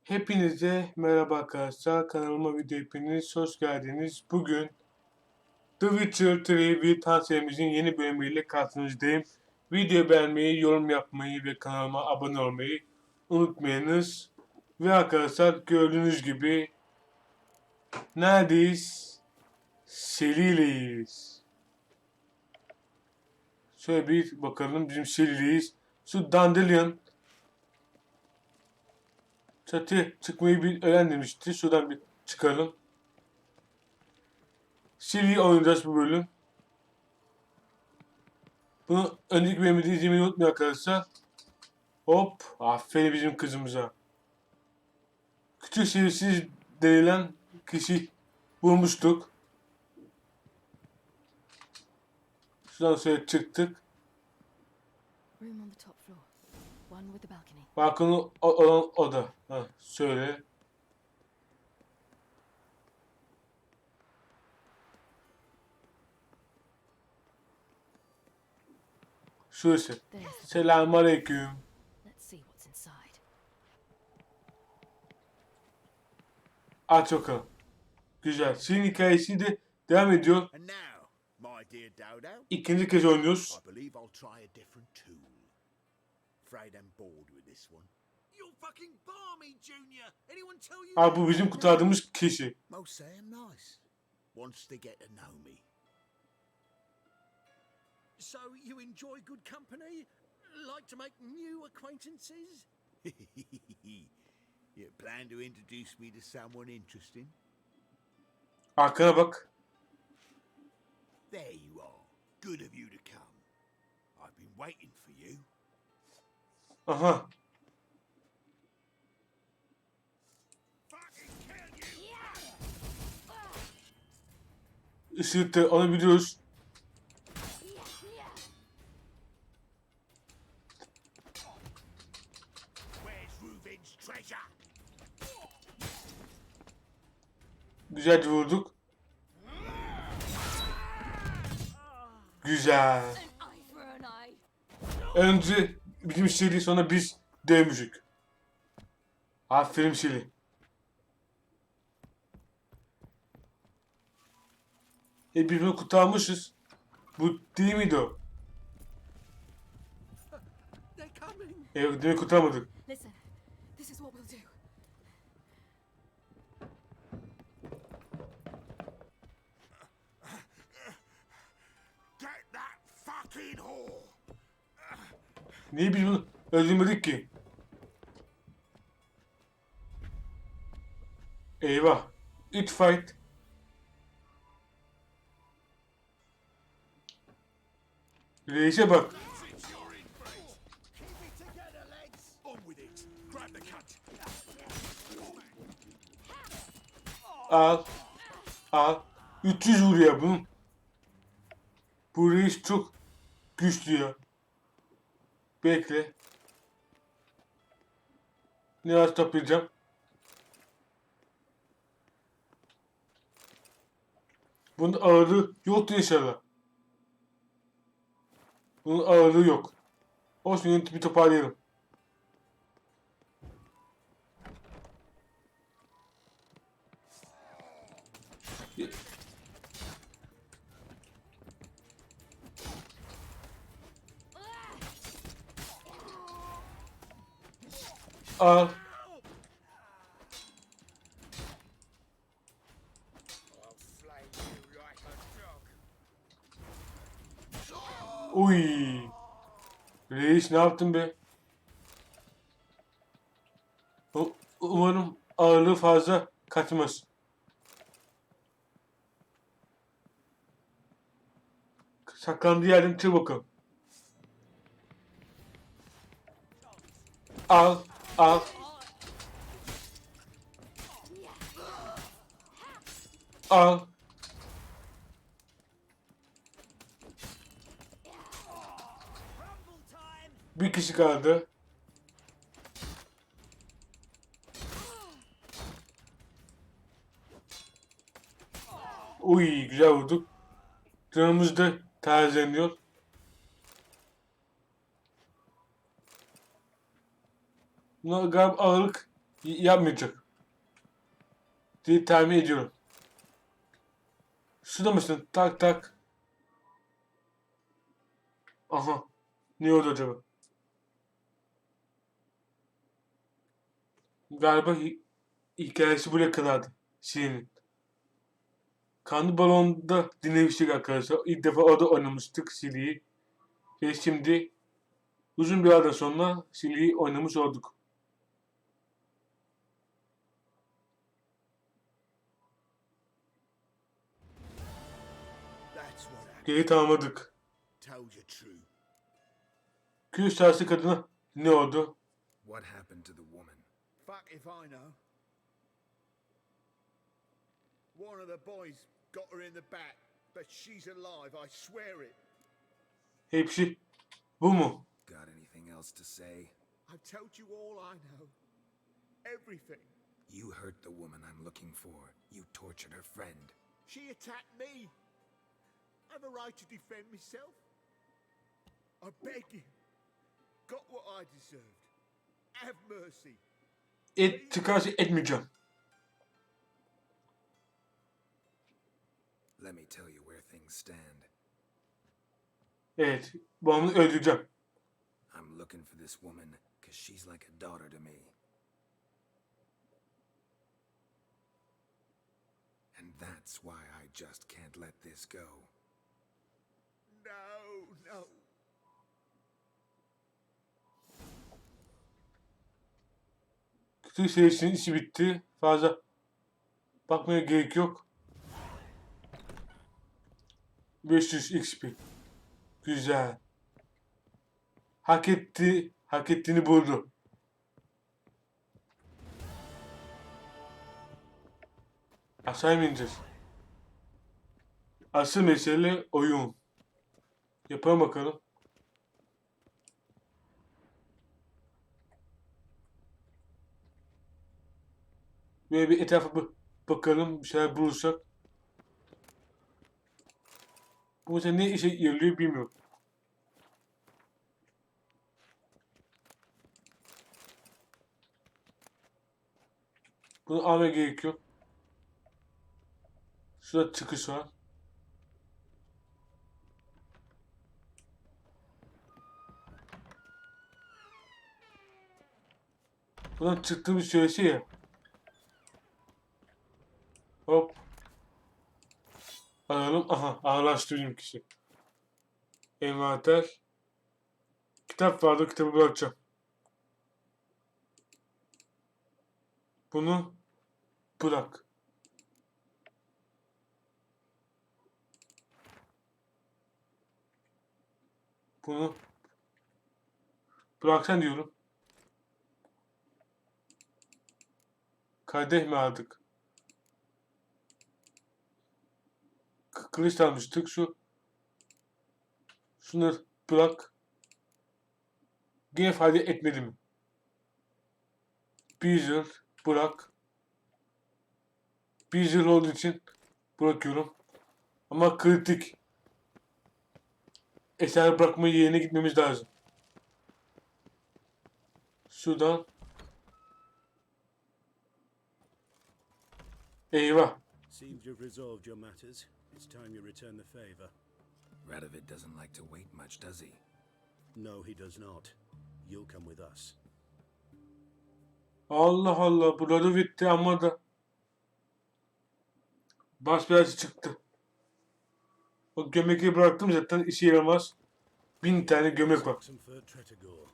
Hepinize merhaba arkadaşlar. Kanalıma video hepiniz hoş geldiniz. Bugün The Witcher 3 Wild Hunt serimizin yeni bölümüyle karşınızdayım. Video beğenmeyi, yorum yapmayı ve kanalıma abone olmayı unutmayınız. Ve arkadaşlar gördüğünüz gibi neredeyiz? Seri'leyiz. Şöyle bir bakalım, bizim seri'leyiz. Şu Dandelion çatıya çıkmayı bir öğren demişti. Şuradan bir çıkalım. Seri'yi oynayacağız bu bölüm. Bunu önceki bölümde izlemeyi unutmayın arkadaşlar. Hop. Aferin bizim kızımıza. Küçük seviyesiz denilen kişi bulmuştuk. Şuradan sonra çıktık. Balkonu olan oda. Ha, şöyle. Şurası. Selamünaleyküm. Aç bakalım. Güzel. Senin hikayesi de devam ediyor. İkinci kez oynuyoruz. Abi bu bizim kurtardığımız kişi. So you enjoy good company? Like to make new acquaintances? You plan to introduce me to someone interesting? Arkana bak. There you are. Good of you to come. I've been waiting for you. Aha. Işıktı, onu biliyoruz. Güzelce vurduk. Güzel. Önce bizim Şili, sonra biz dövmüşük. Aferin Şili. Biz bunu kurtarmışız. Bu değil miydi o? Evet, demek kurtarmadık. Niye biz bunu öldürmedik ki? Eyvah. It fight. Reis'e bak. Al. Al. 300 vuruyor bunun. Bu reis çok güçlü ya. Bekle. Ne az toplayacağım. Bunun ağırlığı yoktu inşallah. Bunun ağırlığı yok. Olsun, yine bir toparlayalım. Al. Uy. Reis ne yaptın be? Umarım ağırlığı fazla kaçmaz. Saklandığı yerden tır bakalım. Al. Al. Al. Bir kişi kaldı. Uy, güzel vurduk. Canımız da tazeleniyor. Buna galiba ağırlık Yapmayacak diye tahmin ediyorum. Şurada mısın? Tak tak. Aha. Ne oldu acaba? Galiba hikayesi buraya kadardı. Şirin'in. Kanlı Balon'da dinlemiştik arkadaşlar. İlk defa orada oynamıştık Şirin'i. Ve şimdi uzun bir aradan sonra Şirin'i oynamış olduk. That's what happened. Geri tamamladık. Told you true. Kürüş Çarşı kadına ne oldu? What happened to the woman? Fuck if I know. One of the boys got her in the back, but she's alive, I swear it. Hepsi bu mu? Got anything else to say? I've told you all I know. Everything. You hurt the woman I'm looking for. You tortured her friend. She attacked me. I have a right to defend myself. I beg you. Got what I deserved. Have mercy. Çıkarsa etmeyeceğim. Let me tell you where things stand. Evet. Babamı öldüreceğim. I'm looking for this woman because she's like a daughter to me. And that's why I just can't let this go. No, no. Kütük serisinin işi bitti. Fazla bakmaya gerek yok. 500 XP. Güzel. Hak etti. Hak ettiğini buldu. Aşağı mı ineceğiz? Asıl mesele oyun. Yapalım bakalım. Böyle bir etrafa bakalım. Bir şeyler bulursak. Bu mesela ne işe yarıyor bilmiyorum. Bunu almaya gerek yok. Şurada çıkış var. Buradan çıktığımız süresi ya. Hop. Alalım. Aha. Ağırlaştırayım kişi. Envanter. Kitap vardı. Kitabı bırakacağım. Bunu bırak. Bunu bıraksan diyorum. Kadeh mi aldık? Kılıç almıştık. Şunları bırak. Gene fayda etmedi mi? Bir zırh bırak. Bir zırh olduğu için bırakıyorum. Ama kritik. Eser bırakma yerine gitmemiz lazım. Şuradan. Eyvah. Seems you've resolved your matters. It's time you return the favor. Radovid doesn't like to wait much, does he? No, he does not. You'll come with us. Allah Allah. Burada bitti ama da. Basbelası çıktı. O gömleği bıraktım zaten işe yaramaz. 1000 tane gömlek var. Oxenford Tretogor.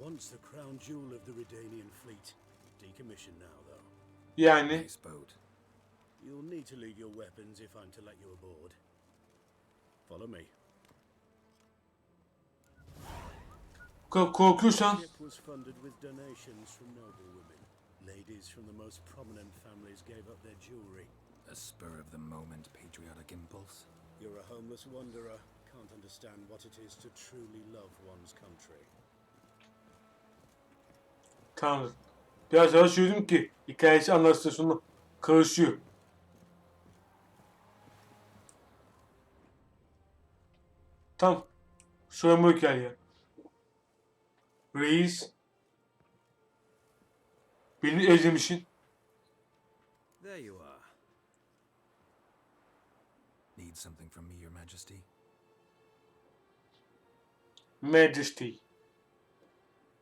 Once the crown jewel of the Redanian fleet. Decommissioned now, though. Yani Nice boat. You'll need to leave your weapons if I'm to let you aboard. Follow me. korkuyorsan Ship was funded with donations from noble women. Ladies from the most prominent families gave up their jewelry. A spur-of-the-moment patriotic impulse? You're a homeless wanderer. Can't understand what it is to truly love one's country. tamam. Biraz yavaş söyledim ki hikayesi anlatsın sonra karışıyor. Tam sorumlu hikaye. Reis Beni özlemişsin. There you are. Need something from me, Your Majesty? Majesty.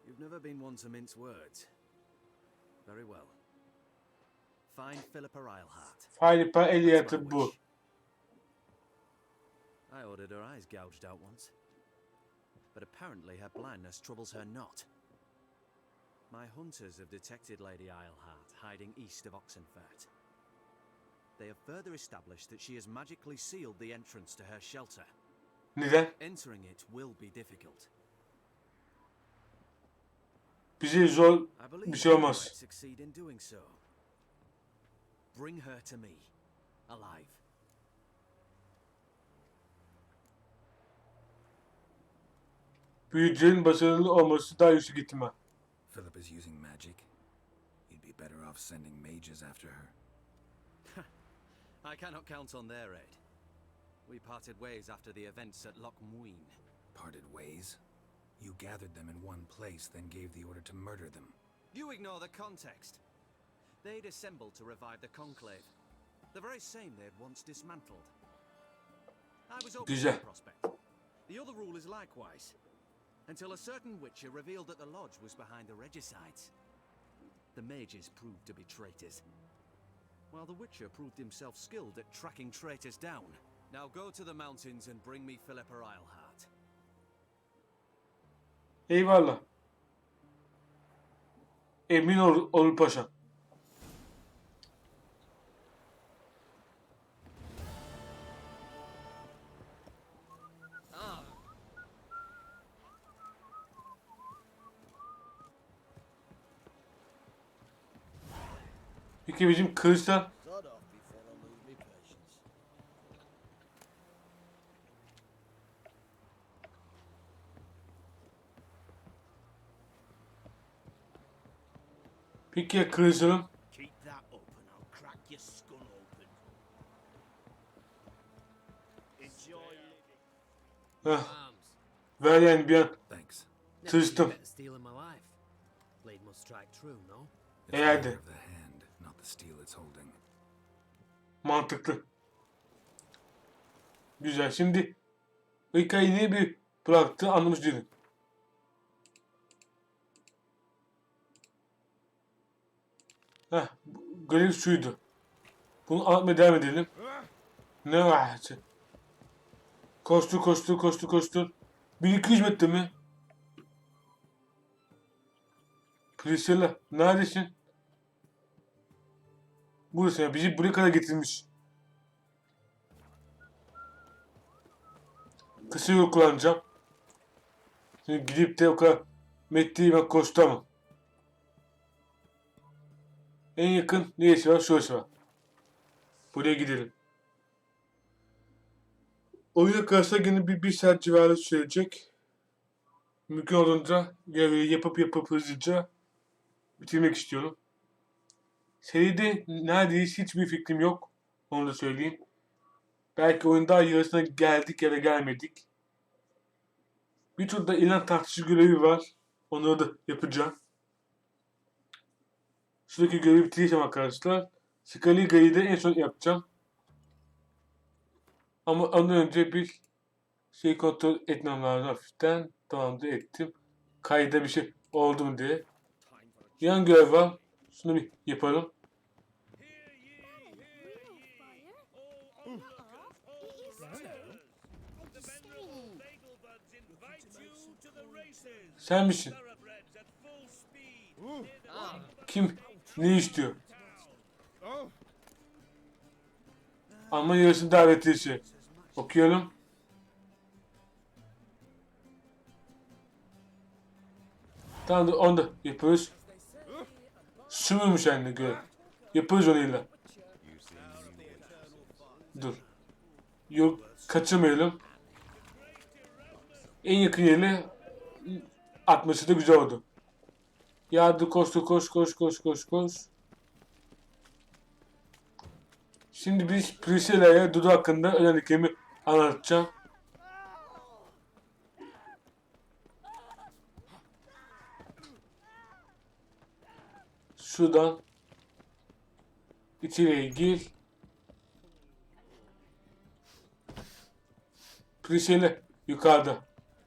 You've never been one to mince words. Very well. Find Philippa Eilhart. Philippa That's my Eilhart'ı bu. wish. I ordered her eyes gouged out once. But apparently her blindness troubles her not. My hunters have detected Lady Eilhart hiding east of Oxenfurt. They have further established that she has magically sealed the entrance to her shelter. Neden? Entering it will be difficult. Bize zor I believe bir şey you might olmaz. succeed in doing so. Bring her to me, alive. Büyücülerin başarılı olması daha yüksek ihtimal. Philip is using magic. You'd be better off sending mages after her. I cannot count on their aid. We parted ways after the events at Loch Muin. Parted ways? You gathered them in one place, then gave the order to murder them. You ignore the context. They'd assembled to revive the conclave, the very same they had once dismantled. I was open to Güzel. the prospect. The other rule is likewise, until a certain witcher revealed that the lodge was behind the regicides. The mages proved to be traitors, while the witcher proved himself skilled at tracking traitors down. Now go to the mountains and bring me Philippa Eilhart. Eyvallah. Emin ol paşam. Peki bizim kılıçlar Sod off before I lose my patience. peki ya kılıçlarım? Keep that up and I'll crack your skull open. Enjoy living. Heh. Ver yani bir an. Thanks. Tırstım. Stealing my life. Blade must strike true, no? It's Yeah, I the did. power of the hand, not the steel it's holding. Mantıklı. Güzel. Şimdi hikayeyi niye bir bıraktı anlamış değilim. Heh. Görev şuydu. Bunu anlatmaya devam edelim. Ne var? Koştur. 1200 metre mi? Priscilla neredesin? Burası ya. Bizi buraya kadar getirmiş. Kısa yol kullanacağım. Şimdi gidip de o kadar metreyi ben koştamam. En yakın neresi var? Şurası var. Buraya gidelim. Oyuna karşıda yine bir saat civarı sürecek. Mümkün olduğunca görevi yapıp hızlıca bitirmek istiyorum. Seride neredeyse hiçbir fikrim yok. Onu da söyleyeyim. Belki oyun daha yarısına geldik ya da gelmedik. Bir turda ilan tartışı görevi var. Onları da yapacağım. Şuradaki görevi bitireceğim arkadaşlar. Scaliga'yı da en son yapacağım. Ama ondan önce bir şey kontrol etmem lazım hafiften. Tamamdır ettim. Kayda bir şey oldu mu diye. Yan görev var. Şunu bir yapalım. Sen misin? Kim? Ne istiyor? Ama yarısı davetlisi. Okuyalım. Tamam da onu da yapıyoruz. Sürüyormuş anne görev. Yaparız onunla. Dur. Yok kaçırmayalım. En yakın yerine atması da güzel oldu. Yardı koş. Şimdi biz Priscilla'ya Dudu hakkında öğrendiklerimi anlatacağım. Şuradan içeriye gir. Priscilla yukarıda.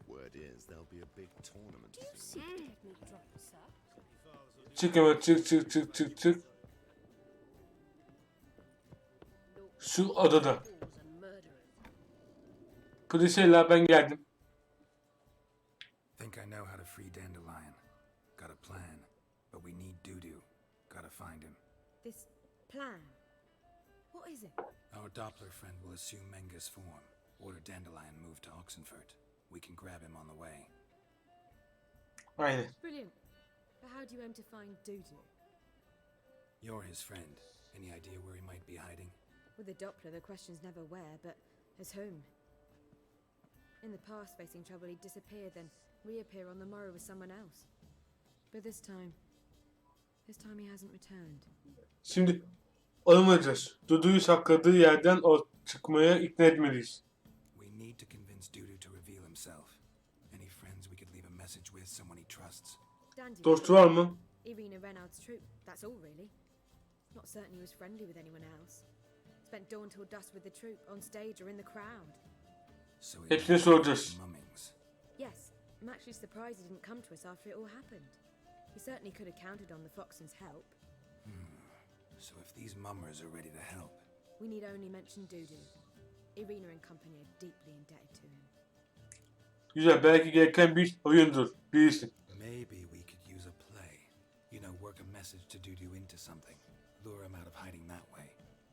Word is there'll be a big tournament soon. Çık hemen, çık. Şu odada. Priscilla, ben geldim. Think I know how to free Dandelion. Got a plan, but we need Dudu. Gotta find him. This plan? What is it? Our Doppler friend will assume Menga's form. Order Dandelion moved to Oxenfurt. We can grab him on the way. Aynen. Brilliant. But how do you aim to find Dudu? You're his friend. Any idea where he might be hiding? With the Doppler, the question's never where, but as whom? In the past, facing trouble, he'd disappear, then reappear on the morrow with someone else. But this time he hasn't returned. Şimdi olamayacağız. Dudu'yu sakladığı yerden çıkmaya ikna etmeliyiz. We need to convince Dudu to reveal himself. Any friends we could leave a message with, someone he trusts. Dandy. Dostu var mı? Irina Renaud's troop, that's all really. Not certain he was friendly with anyone else. Spent dawn till dusk with the troop, on stage or in the crowd. So he Hepsine soracağız. Mummings. Yes, I'm actually surprised he didn't come to us after it all happened. He certainly could have counted on the Foxen's help. So if these mummers are ready to help, We need only mention Dudu. Irina and company are deeply indebted to him. Güzel, belki gereken bir oyundur. Bilirsin. maybe we could use a play. You know, work a message to Dudu into something. Lure him out of hiding that way.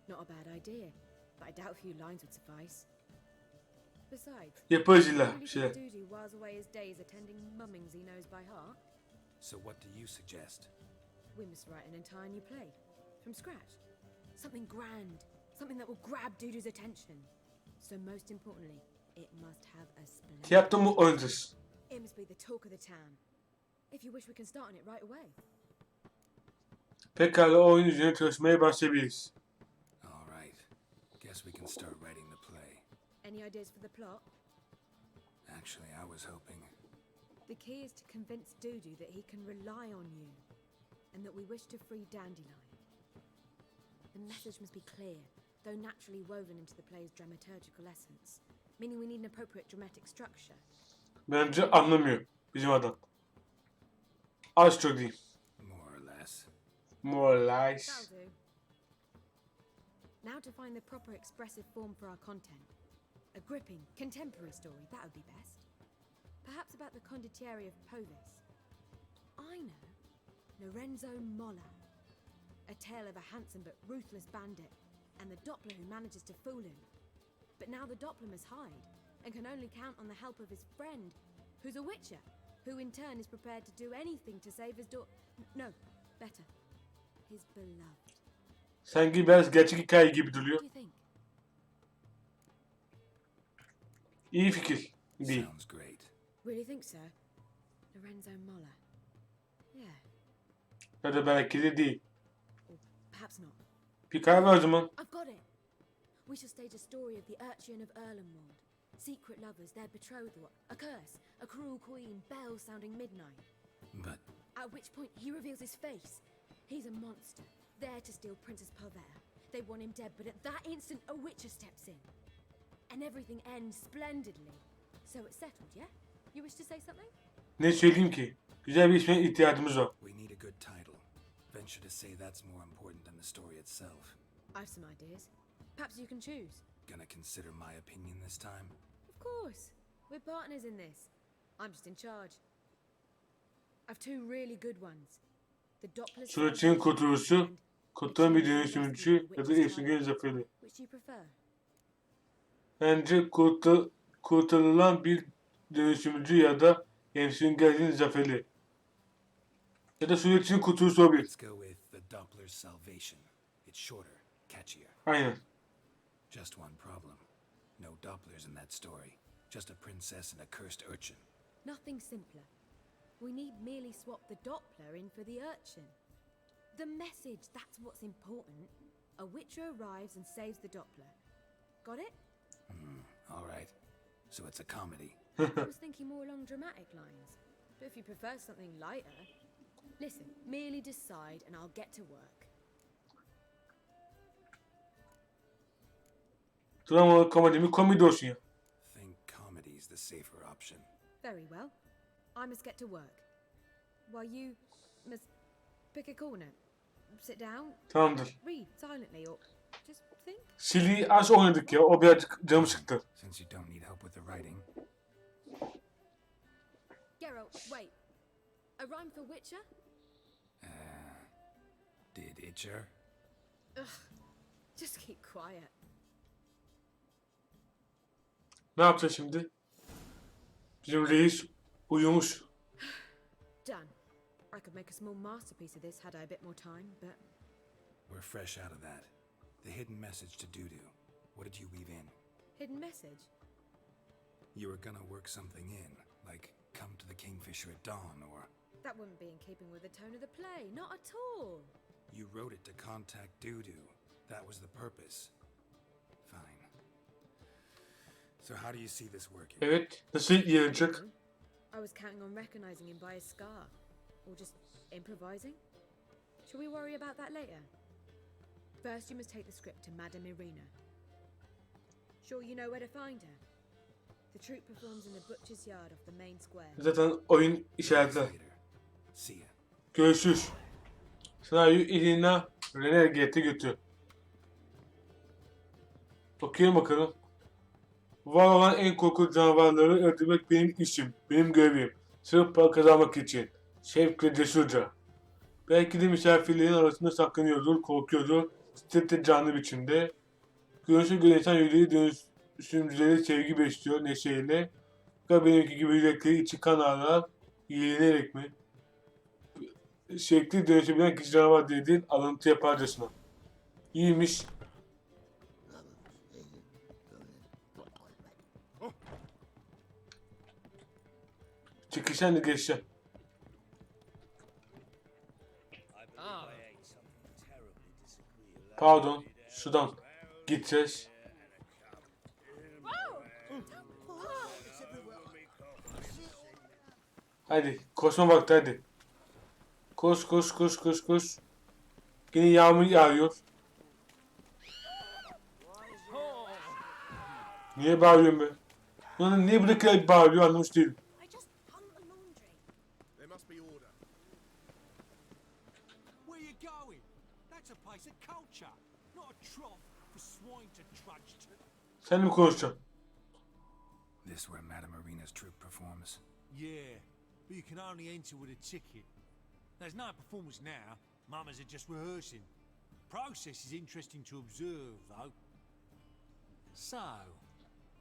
Not a bad idea, but I doubt a few lines would suffice. Besides, Yaparız you illa really bir şeyler. think Dudu whiles away his days attending mummings he knows by heart? So what do you suggest? We must write an entire new play, from scratch. Something grand, something that will grab Dudu's attention. So most importantly, it must have a splendid... Tiyatro mu oynayacağız? It must be the talk of the town. If you wish, we can start on it right away. Pekala, o oyun üzerine çalışmaya başlayabiliriz. All right. Guess we can start writing the play. Any ideas for the plot? Actually, I was hoping. The key is to convince Dudu that he can rely on you, and that we wish to free Dandelion. The message must be clear, though naturally woven into the play's dramaturgical essence, meaning we need an appropriate dramatic structure. Bence anlamıyor bizim adam. Az çok diyeyim. More or less. More lies. That'll do. Now to find the proper expressive form for our content. A gripping, contemporary story, that would be best. Perhaps about the condottieri of Povis. I know. Lorenzo Molla. A tale of a handsome but ruthless bandit, and the Doppler who manages to fool him. But now the Doppler must hide, and can only count on the help of his friend, who's a witcher, who in turn is prepared to do anything to save his no, better, his beloved. Sanki biraz gerçek hikaye gibi What duruyor. do you think? İyi fikir. Değil. Sounds great. Really think so? Lorenzo Molla. Yeah, Ya da belki de değil. or perhaps not. Bir karar ver o zaman. I've got it! We shall stage a story of the urchin of Erlenwald. Secret lovers, their betrothal, a curse, a cruel queen, bells sounding midnight. But At which point he reveals his face. He's a monster, there to steal Princess Pavere. They want him dead, but at that instant a witcher steps in. And everything ends splendidly. So it's settled, yeah? You wish to say something? Ne söyleyeyim ki? Güzel bir isme ihtiyacımız var. we need a good title. Venture to say that's more important than the story itself. I've some ideas. Perhaps you can choose. Gonna consider my opinion this time? Of course. We're partners in this. I'm just in charge. I've two really good ones. The Doppler's Sürecin kurtuluşu, and kurtulan bir dönüşümcü ya da efsungun zaferi. which do you prefer? Bence kurtarılan bir dönüşümcü ya da efsungun zaferi. Ya da sürecin kurtuluşu olabilir. Let's go with the Doppler's salvation. It's shorter, catchier. Aynen. Just one problem. No Dopplers in that story. Just a princess and a cursed urchin. Nothing simpler. We need merely swap the Doppler in for the urchin. The message, that's what's important. A witcher arrives and saves the Doppler. Got it? All right. So it's a comedy. I was thinking more along dramatic lines. But if you prefer something lighter, Listen, merely decide and I'll get to work. Drama komedi mi? Komedi olsun ya. Think comedy's the safer option. Very well. I must get to work. While you must pick a corner. Sit down, Tamamdır. read silently or just think. Sil'i az oynadık ya. O birazcık canımı sıktı. Since you don't need help with the writing. Geralt, wait. A rhyme for Witcher? Did itcher? Just keep quiet. Ne yapacağız şimdi? Bizim reis uyumuş. Done. I could make a small masterpiece of this had I a bit more time, but We're fresh out of that. The hidden message to Dudu. What did you weave in? hidden message. You were gonna work something in, like come to the Kingfisher at dawn, or That wouldn't be in keeping with the tone of the play, not at all. you wrote it to contact Dudu. That was the purpose. Fine. So how do you see this working? Evet. Nasıl yarayacak? I was counting on recognizing him by his scar. Or just improvising? Shall we worry about that later? First, you must take the script to Madame Irina. Sure you know where to find her? The troupe performs in the butcher's yard off the main square. Zaten oyun işaretler. Later. See ya. Görüşürüz. Senaryoyu Elina Renegade götür. Okuyalım bakalım. Var olan en korkunç canavarları öldürmek benim işim, benim görevim. Sırf para kazanmak için. Şevkle cesurca. Belki de misafirlerin arasında saklanıyordur, korkuyordur. Şiddetle canlı biçimde. Görünüşe göre insan yüreği dönüşümcüleri sevgi besliyor neşeyle. Fakat benimki gibi yürekleri içi kan ağlar. İğlenerek mi? Şekli dönüşebilen kişi canavar dediğin alıntı yaparcasına. İyiymiş. Çıkışan da geçeceğim. Pardon. Şuradan gideceğiz. Hadi. Koşma vakti hadi. Koş koş koş koş koş. Yine yağmur yağıyor. Niye bağırıyorum ben? Buna niye bu kadar bağırıyor anlamış değilim. I just hung the laundry. There must be order. Where you going? That's a place of culture, not a trough for swine to trudge to. Sen mi konuşacaksın? This where Madame Irina's troupe performs. Yeah, but you can only enter with a ticket. There's no performance now. Mamas are just rehearsing. Process is interesting to observe, though. So,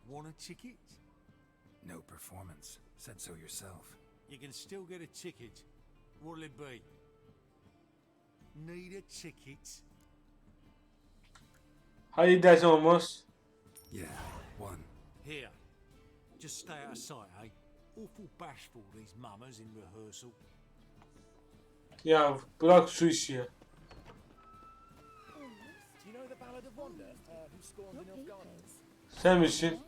want a ticket? No performance. Said so yourself. You can still get a ticket. What'll it be? Need a ticket? Hayır dersen olmaz. Yeah, one. Here. Just stay out of sight, eh? Awful bashful, these mamas in rehearsal. Ya bırak şu işi ya. Sen misin?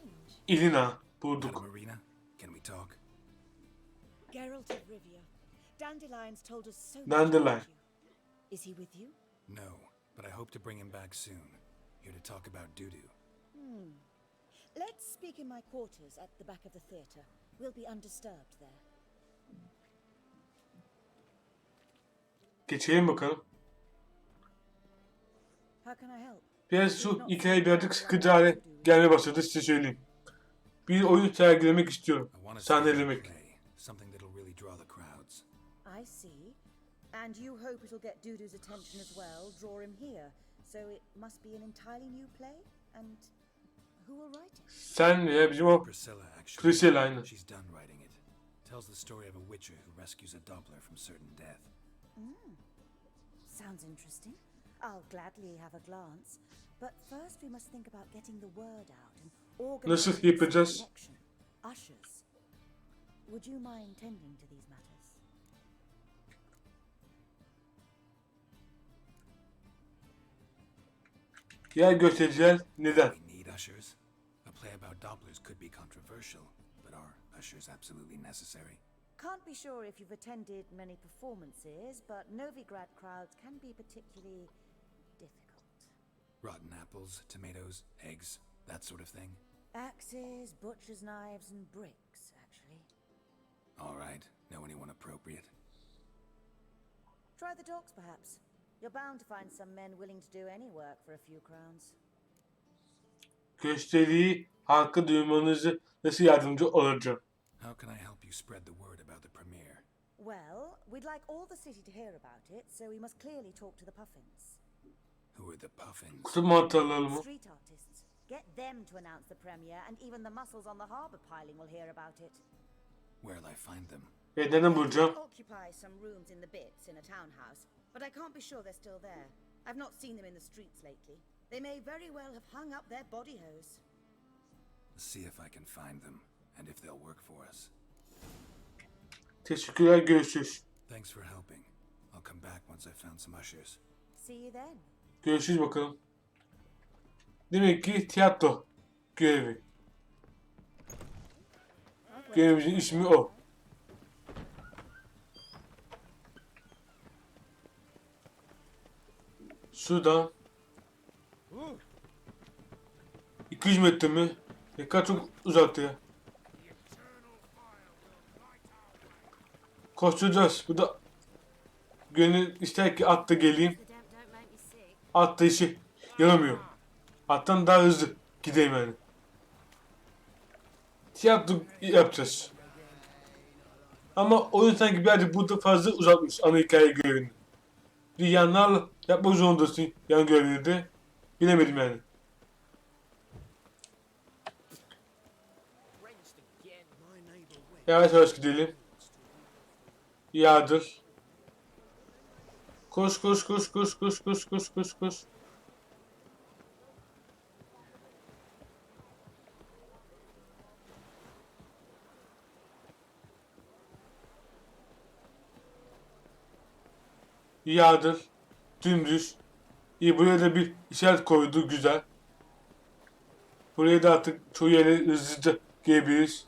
Elina. Bulduk. Madame Irina, can we talk? Geralt of Rivia. Dandelion's told us so much Dandelion. about you. Is he with you? No, but I hope to bring him back soon. Here to talk about Dudu. Let's speak in my quarters at the back of the theatre. We'll be undisturbed there. Geçelim bakalım. How can I help? Biraz şu hikaye birazcık sıkıcı hale gelmeye başladı size söyleyeyim. Bir oyun sergilemek istiyorum. I want to Sahnelemek. play something that'll really draw the crowds. I see. And you hope it'll get Dudu's attention as well, draw him here. So it must be an entirely new play? And who will write it? Sen ya bizim o Priscilla, actually. Priscilla aynen. She's done writing it. Tells the story of a witcher who rescues a doppler from certain death. Sounds interesting. I'll gladly have a glance. But first we must think about getting the word out and Nasıl organizing some yapacağız? connection. Ushers. Would you mind tending to these matters? Yer göstericiler neden? We need ushers. A play about dopplers could be controversial, but are ushers absolutely necessary? Can't be sure if you've attended many performances, but Novigrad crowds can be particularly difficult. Rotten apples, tomatoes, eggs, that sort of thing. Axes, butcher's knives, and bricks, actually. All right, know anyone appropriate? Try the docks, perhaps. You're bound to find some men willing to do any work for a few crowns. Gösteriyi halka duymanızı nasıl yardımcı olacağım? How can I help you spread the word about the premiere? Well, we'd like all the city to hear about it, so we must clearly talk to the puffins. Who are the puffins? Kutup mantarları mı? Street artists. Get them to announce the premiere, and even the muscles on the harbour piling will hear about it. Where'll I find them? Nereden bulacağım? They occupy some rooms in the bits in a townhouse, but I can't be sure they're still there. I've not seen them in the streets lately. They may very well have hung up their body hose. See if I can find them, and if they'll work for us. Teşekkürler, görüşürüz. Thanks for helping. I'll come back once I've found some ushers. See you then. Görüşürüz bakalım. Demek ki tiyatro görevi. Görevimizin ismi o. Şuradan 200 metre mi? Ne kadar çok uzakta ya. Koşturacağız. Bu da gönül ister ki atla geleyim. Atla işi yaramıyor. Attan daha hızlı gideyim yani. Tiyatro yapacağız. Ama oyun sanki birazcık burada fazla uzatmış ana hikaye görevini. Bir yanlarla yapmak zorundasın yan görevleri de. Bilemedim yani. Yavaş yavaş gidelim. Yağdır. Koş koş koş koş koş koş koş koş koş. Yağdır. Dümdüz. İyi, buraya da bir işaret koydu, güzel. Buraya da artık çoğu yere hızlıca girebiliriz.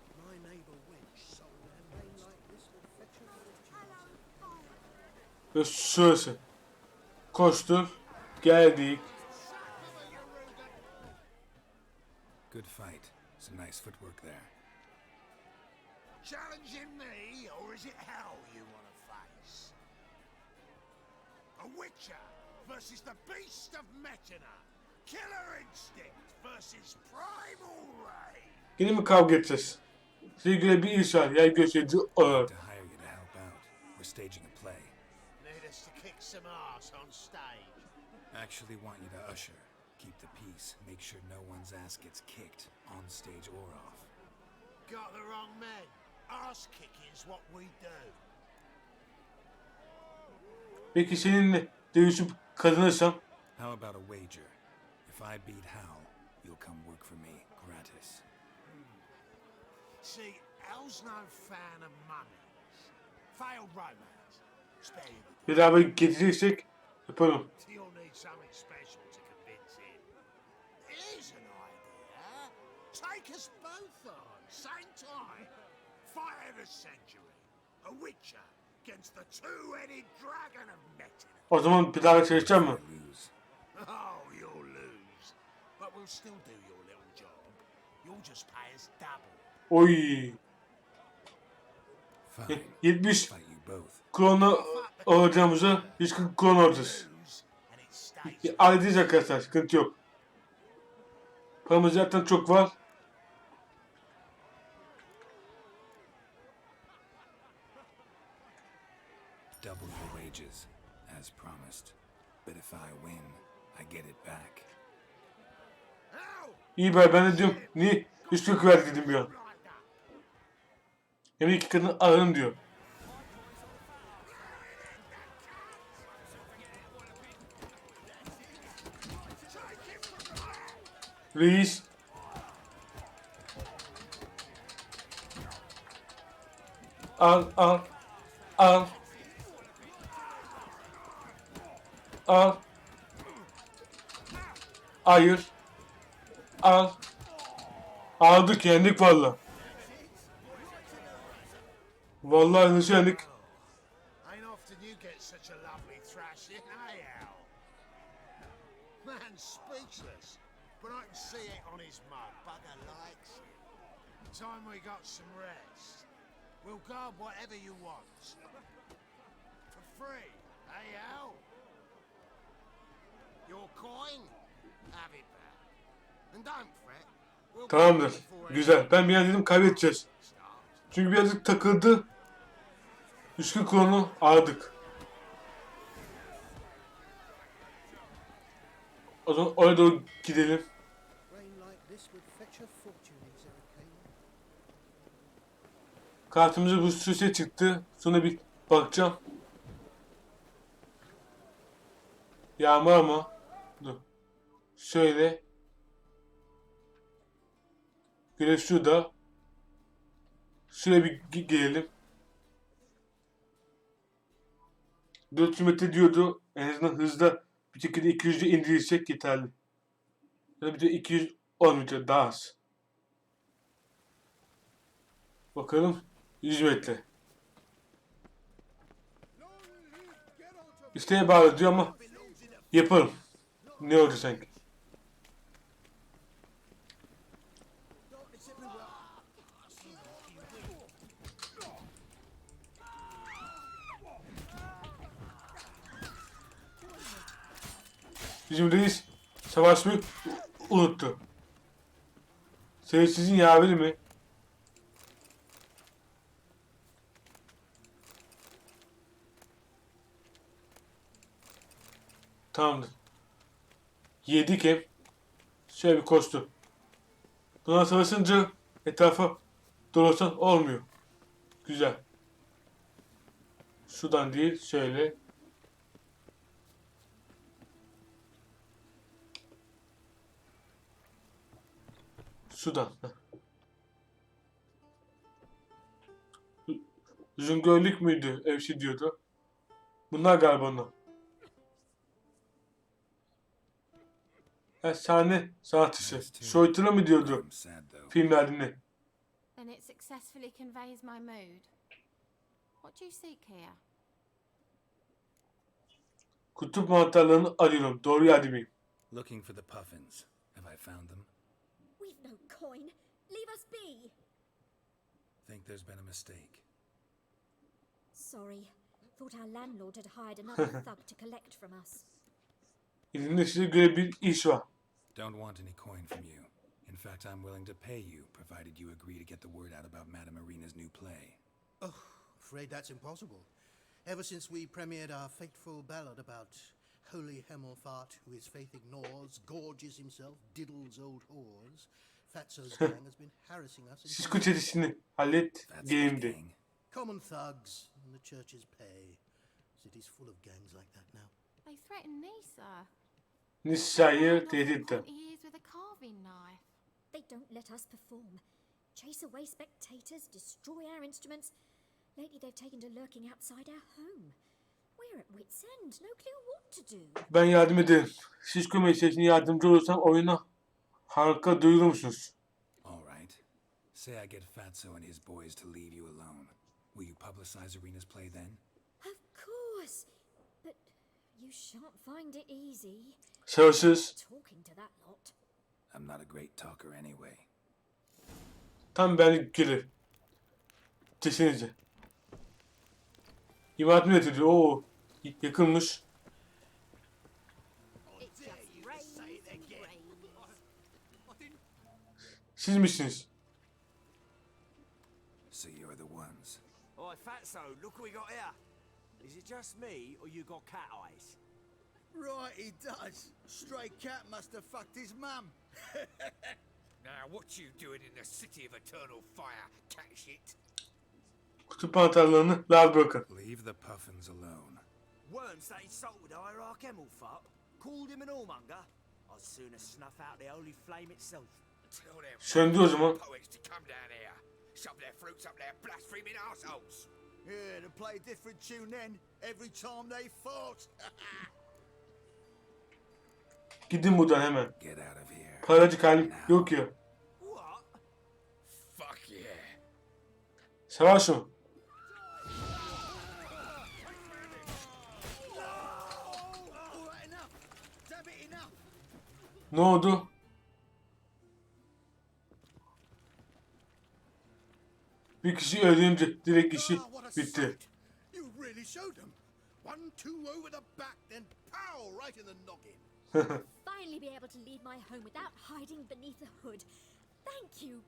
Ve şurası. Koştur. Geldik. Good fight. Some nice footwork there. Challenging me, or is it hell you want to face? A Witcher versus the beast of Medya. Killer instinct versus primal rage. Yine mi kavga edeceğiz? Size göre bir iş var. Yer gösterici olarak. To hire you to help out. We're staging a play. Need us to kick some ass on stage. Actually want you to usher. Keep the peace. Make sure no one's ass gets kicked, on stage or off. Got the wrong men. Ass kicking's what we do. Peki seninle dövüşüp kazanırsam? How about a wager? If I beat Hal, you'll come work for me, gratis. See, Hal's no fan of mummies. Failed romance. Spare you the Beraber getireceksek yapalım. You'll need something special to convince him. Here's an idea. Take us both on, same time. Fight of the century. A Witcher against the two-headed dragon of Medya. O zaman bir daha çalışacağım mı? Lose. Oh, you'll lose. But we'll still do your little job. You'll just pay us double. Oy. Fine. 70 Fight you both. krona alacağımıza 140 krona alacağız. Lose, and it stays. Halledeceğiz arkadaşlar. Sıkıntı yok. Paramız zaten çok var. Double your wages, as promised. But if I win, I get it back. Ow! İyi be, ben de diyorum niye 140 ver dedim ya. Hem iki kadını ararım diyor. Reis. Al al al. Al. Hayır. Al. Aldık, yendik valla. Vallahi nişanlık. Ain't often you get such a lovely thrashing, eh, Al? Man's speechless, but I can see it on his mug. Bugger likes it. Time we got some rest. We'll guard whatever you want. For free, eh, Al? Your coin? Have it back. And don't fret. We'll Tamamdır. Güzel. Ben biraz dedim kaybedeceğiz. Çünkü birazcık takıldı. Üçlü klonu aldık. O zaman oraya doğru gidelim. Kartımıza bu süse çıktı. Sonra bir bakacağım. Yama ama. Dur. Şöyle. Görev şurada. Şuraya bir gelelim. 400 metre diyordu. En azından hızda bir şekilde 200'e indirirsek yeterli. Ya da bir de 210 metre daha az. Bakalım 100 metre. İsteğe bağlı diyor ama yaparım. Ne oldu sanki? Bizim reis savaşmayı unuttu. Seyircisinin yaveri mi? Tamamdır. Yedik hem. Şöyle bir koştu. Buna savaşınca etrafa dolaşan olmuyor. Güzel. Şuradan değil, şöyle. Sudan. Züngörlük müydü? Öyle bir şey diyordu. Bunlar galiba onlar. Sahne sanat işi. Soytuna mı diyordu filmlerde? Then it successfully conveys my mood. What do you seek here? Kutup mantarlarını arıyorum. Doğru yerde miyim? Looking for the puffins. Have I found them? We've no coin. Leave us be. Think there's been a mistake. Sorry. Thought our landlord had hired another thug to collect from us. İzinde size göre bir iş var. Don't want any coin from you. In fact, I'm willing to pay you, provided you agree to get the word out about Madame Arena's new play. Oh, afraid that's impossible. Ever since we premiered our fateful ballad about holy Hemelfart, who his faith ignores, gorges himself, diddles old whores, Fatso's gang has been harassing us. Sisko çetesini hallet gelindi. Common thugs in the church's pay. City's full of gangs like that now. They threaten me, sir. Nisa'yı tehdit etti. Years with a carving knife. They don't let us perform. Chase away spectators, destroy our instruments. Lately they've taken to lurking outside our home. We're at wit's end, no clue what to do. Ben yardım ederim. Sisko meselesine yardımcı olursam oyuna halka duyurur musunuz? All right. Say I get Fatso and his boys to leave you alone. Will you publicize Arena's play then? Of course. But you shan't find it easy. Savaşsız. Talking to that lot. I'm not a great talker anyway. Tam benlik görev. Desenize. İmalat millet ediyor. Oo, yakınmış. Siz misiniz? So you're the ones. Oi, Fatso, look what we got here. Is it just me, or you got cat eyes? Right, he does. Stray cat must have fucked his mum. Now, what you doing in the city of eternal fire, cat shit? Kutup mantarlarını lav bırakın. Leave the puffins alone. Worms that insulted Hierarch Hemelfart, called him an whoremonger. I'd sooner snuff out the holy flame itself. Tell them Söndü o zaman. poets to come down here. Shove their fruits up their blaspheming assholes. Yeah, to play a different tune then, every time they fought. Gidin buradan hemen. Get out of here. Paracık halim yok ya. What? Fuck yeah. Savaş mı? Ne oldu? Bir kişi öldürünce direkt işi Ah, what a bitti. sight. You really showed them. 1-2 over the back, then pow right in the noggin. Finally be able to leave my home without hiding beneath a hood. Thank you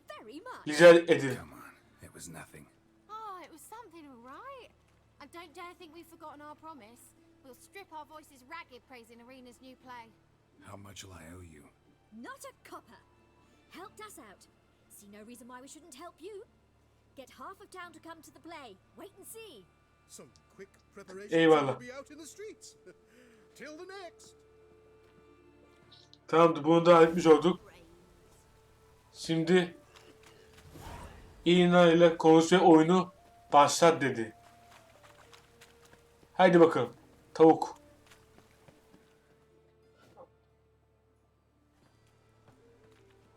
very much. Rica ederim. Come on, it was nothing. Oh, it was something, all right. I don't dare think we've forgotten our promise. We'll strip our voices ragged praising Arena's new play. How much will I owe you? Not a copper. Helped us out. See no reason why we shouldn't help you. Get half of town to come to the play. Wait and see. Some quick preparations Eyvallah. will be out in the streets. Till the next. Tamamdır, bunu da halletmiş olduk. Şimdi İğna ile konuşuyor, oyunu başlat dedi. Haydi bakalım. Tavuk.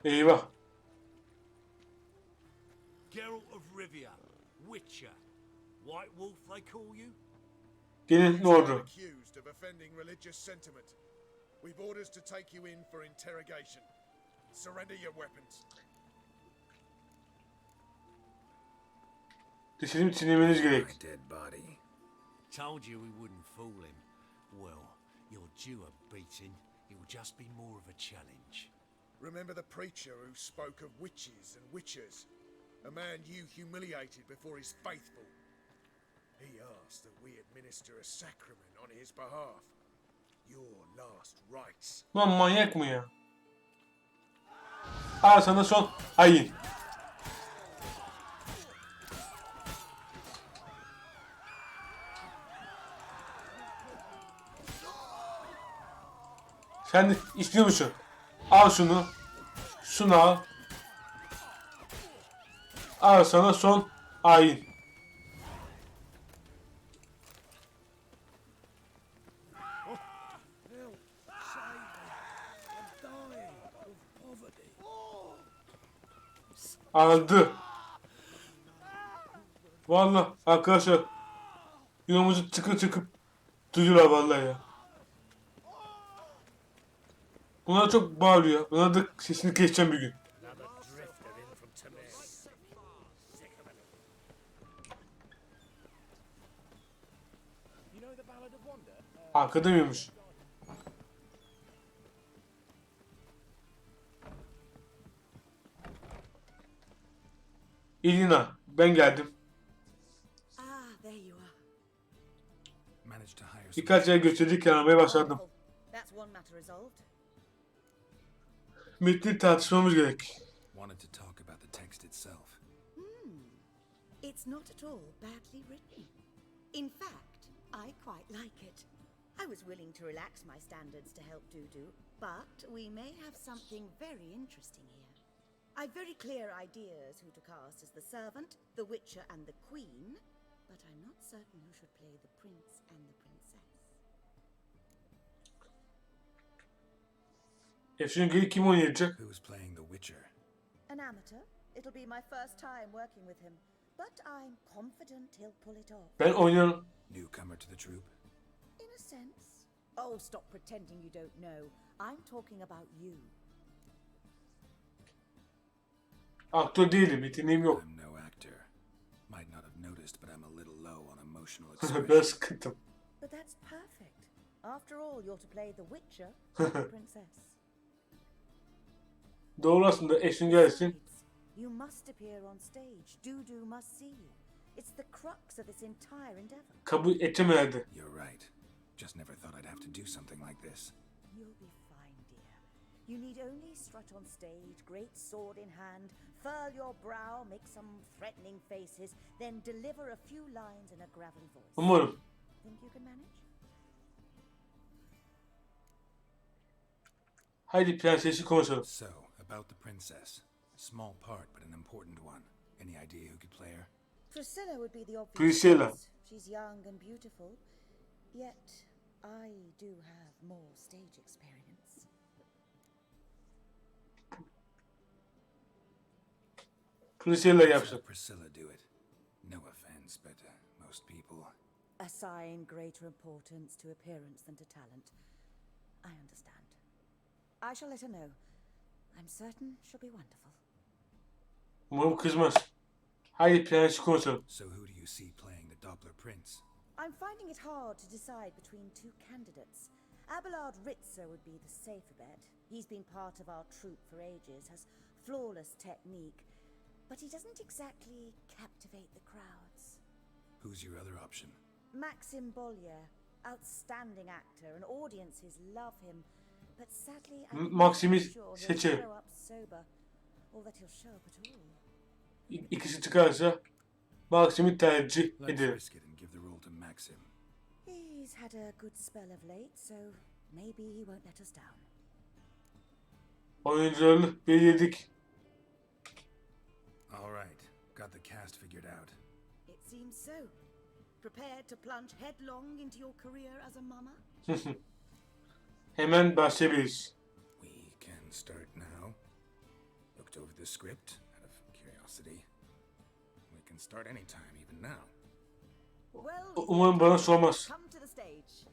Eyvah. Geralt of Rivia, Witcher. White Wolf, they call you? Gelin ne oldu? Accused of offending religious sentiment. We've orders to take you in for interrogation. Surrender your weapons. Dişini çiğnemeniz gerek. My dead body. Told you we wouldn't fool him. Well, you're due a beating. It will just be more of a challenge. Remember the preacher who spoke of witches and witchers? A man you humiliated before his faithful. He asked that we administer a sacrament on his behalf. Your last rites. Lan manyak mı ya? Al sana son hain. Sen de istiyor musun? Al şunu. Şunu al. Al sana son hain. Aldı. Vallahi arkadaşlar yolumuzu çıkıp duyuyorlar vallahi ya. Bunlar çok bağırıyor. Bunlar da sesini keseceğim bir gün. Arkada mıymış? İlina, ben geldim. Ah, there you are. Managed to hire some. Birkaç yer gösterdik, aramaya başladım. That's one matter resolved. Metni tartışmamız gerek. Wanted to talk about the text itself. It's not at all badly written. In fact, I quite like it. I was willing to relax my standards to help Dudu, but we may have something very interesting here. I've very clear ideas who to cast as the servant, the witcher, and the queen, but I'm not certain who should play the prince and the princess. Efsun geri kim oynayacak? Who's playing the Witcher? An amateur. It'll be my first time working with him, but I'm confident he'll pull it off. Ben oynarım. Newcomer to the troupe? In a sense. Oh, stop pretending you don't know. I'm talking about you. Aktör değilim, yeteneğim yok. I'm no actor. Might not have noticed, but I'm a little low on emotional Biraz expression. sıkıntım. But that's perfect. After all, you're to play the witcher and the princess. Doğru aslında, Efsun gelsin. Besides, you must appear on stage. Dudu must see you. It's the crux of this entire endeavor. Kabul edemedi. You're right. Just never thought I'd have to do something like this. You'll be fine, dear. You need only strut on stage, great sword in hand, furl your brow, make some threatening faces, then deliver a few lines in a gravelly voice. Umarım. Think you can manage? Haydi prensesi konuşalım. So, about the princess. Small part, but an important one. Any idea who could play her? Priscilla would be the obvious Priscilla. choice. She's young and beautiful, yet I do have more stage experience. Priscilla yapsın. Let Priscilla do it. No offense, but most people. Assign greater importance to appearance than to talent. I understand. I shall let her know. I'm certain she'll be wonderful. Umarım kızmaz. Haydi prensi konuşalım. So who do you see playing the Doppler Prince? I'm finding it hard to decide between two candidates. Abelard Ritzer would be the safer bet. He's been part of our troupe for ages, has flawless technique, but he doesn't exactly captivate the crowds. Who's your other option? Maxim Bollier, outstanding actor, and audiences love him, but sadly I'm Maxim'i not sure he'll seçelim. show up sober, or that he'll show up at all. İkisi çıkarsa Maxim'i tercih Let's ederim. risk it and give the role to Maxim. He's had a good spell of late, so maybe he won't let us down. Oyuncularını belirledik. All right, got the cast figured out. It seems so. Prepared to plunge headlong into your career as a mama? Hemen başlayabiliriz. We can start now. Looked over the script out of curiosity. We can start anytime, even now. Well, Umarım bana sormaz. come to the stage.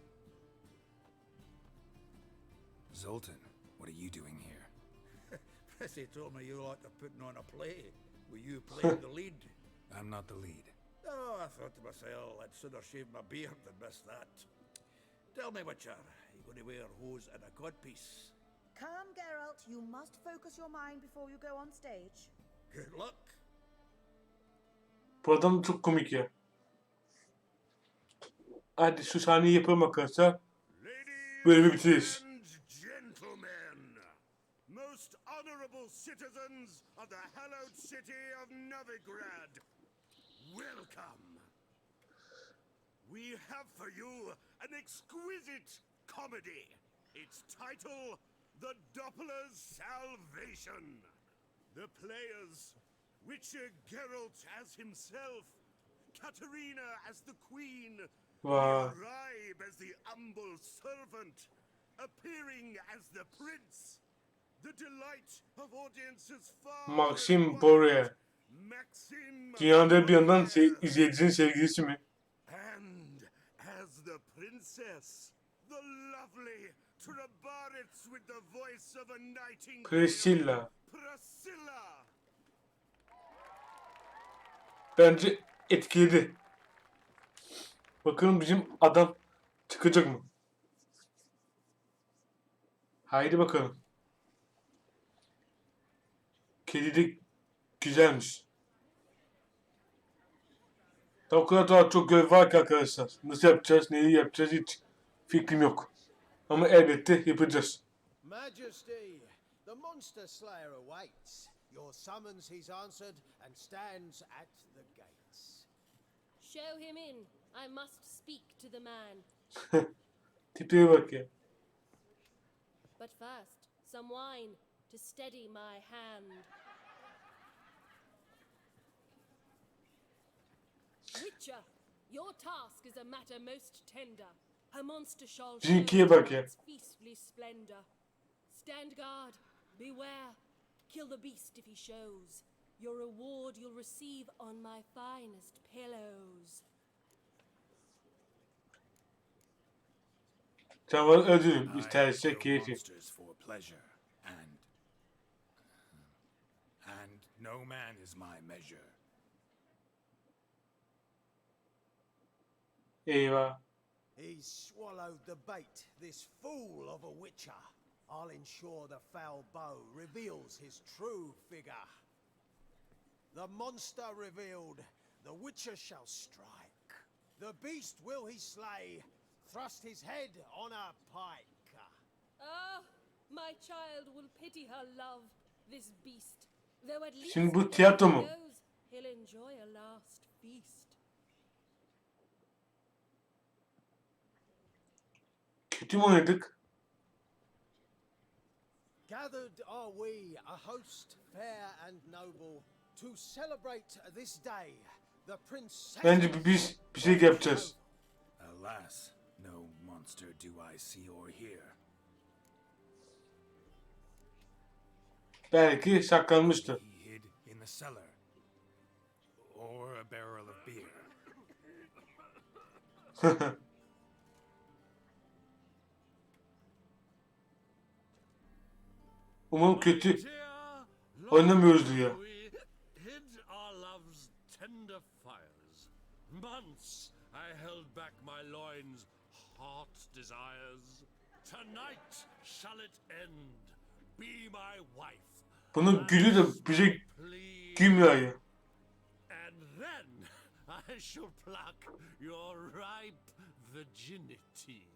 Zoltan, what are you doing here? Pressy told me you like to putting on a play. Were you playing the lead? I'm not the lead. Oh, I thought to myself I'd sooner shave my beard than miss that. Tell me, Witcher, you going to wear hose and a codpiece? Calm, Geralt. You must focus your mind before you go on stage. Good luck. Bu adam çok komik ya. Hadi şu sahneyi yapalım arkadaşlar. Bölümü bitiririz. Gentlemen, most honorable citizens of the hallowed city of Novigrad, welcome. We have for you an exquisite comedy. Its title, The Doppler's Salvation. The players, Witcher Geralt as himself, Katerina as the queen, Vay. Ribe as the humble servant, appearing as the prince, the delight of audiences far Maxim and wide, Bollier. Maxim Dünyada bir yandan Bollier. izleyicinin sevgilisi mi? And as the princess, the lovely Trebarits with the voice of a nightingale, Priscilla. Priscilla. Bence etkiledi. Bakalım bizim adam çıkacak mı? Haydi bakalım. Kedi de güzelmiş. Daha o kadar daha çok görev var ki arkadaşlar. Nasıl yapacağız, neyi yapacağız hiç fikrim yok. Ama elbette yapacağız. Majesty, the monster slayer awaits. Your summons he's answered and stands at the gates. Show him in. I must speak to the man. Tipeye bak ya. But first, some wine to steady my hand. Witcher, your task is a matter most tender. Her monster shall show Bizimkiye bak ya. its feastly splendor. Stand guard, beware. Kill the beast if he shows. Your reward you'll receive on my finest pillows. Canavarı öldürün. I İsterse kill keyfi. monsters for pleasure, and no man is my measure. Eyvah. He's swallowed the bait, this fool of a witcher. I'll ensure the foul bow reveals his true figure. The monster revealed, the witcher shall strike. The beast will he slay, thrust his head on a pike. Ah, my child will pity her love, this beast. Though at least Şimdi bu when tiyatro he mu? goes, he'll enjoy a last feast. Kötü mü oynadık? Gathered are we, a host fair and noble, to celebrate this day. The princess. Bence biz bir şey yapacağız. Alas, no monster do I see or hear. Belki saklanmıştır. He hid in the cellar, or a barrel of beer. Umarım kötü oynamıyoruz diyor. Hid our love's tender fires. Months I held back my loins, heart desires. Tonight shall it end. Be my wife. Bunun gülü de bize gülmüyor ya. And then I shall pluck your ripe virginity.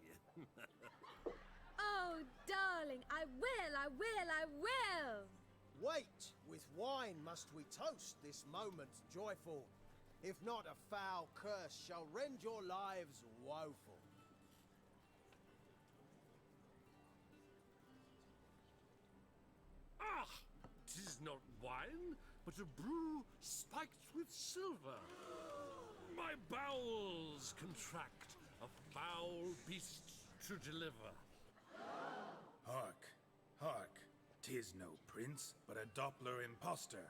Oh, darling, I will, I will, I will! Wait, with wine must we toast this moment joyful. If not, a foul curse shall rend your lives woeful. Ah, 'tis not wine, but a brew spiked with silver. My bowels contract, a foul beast to deliver. Hark, hark. 'Tis no prince, but a Doppler impostor.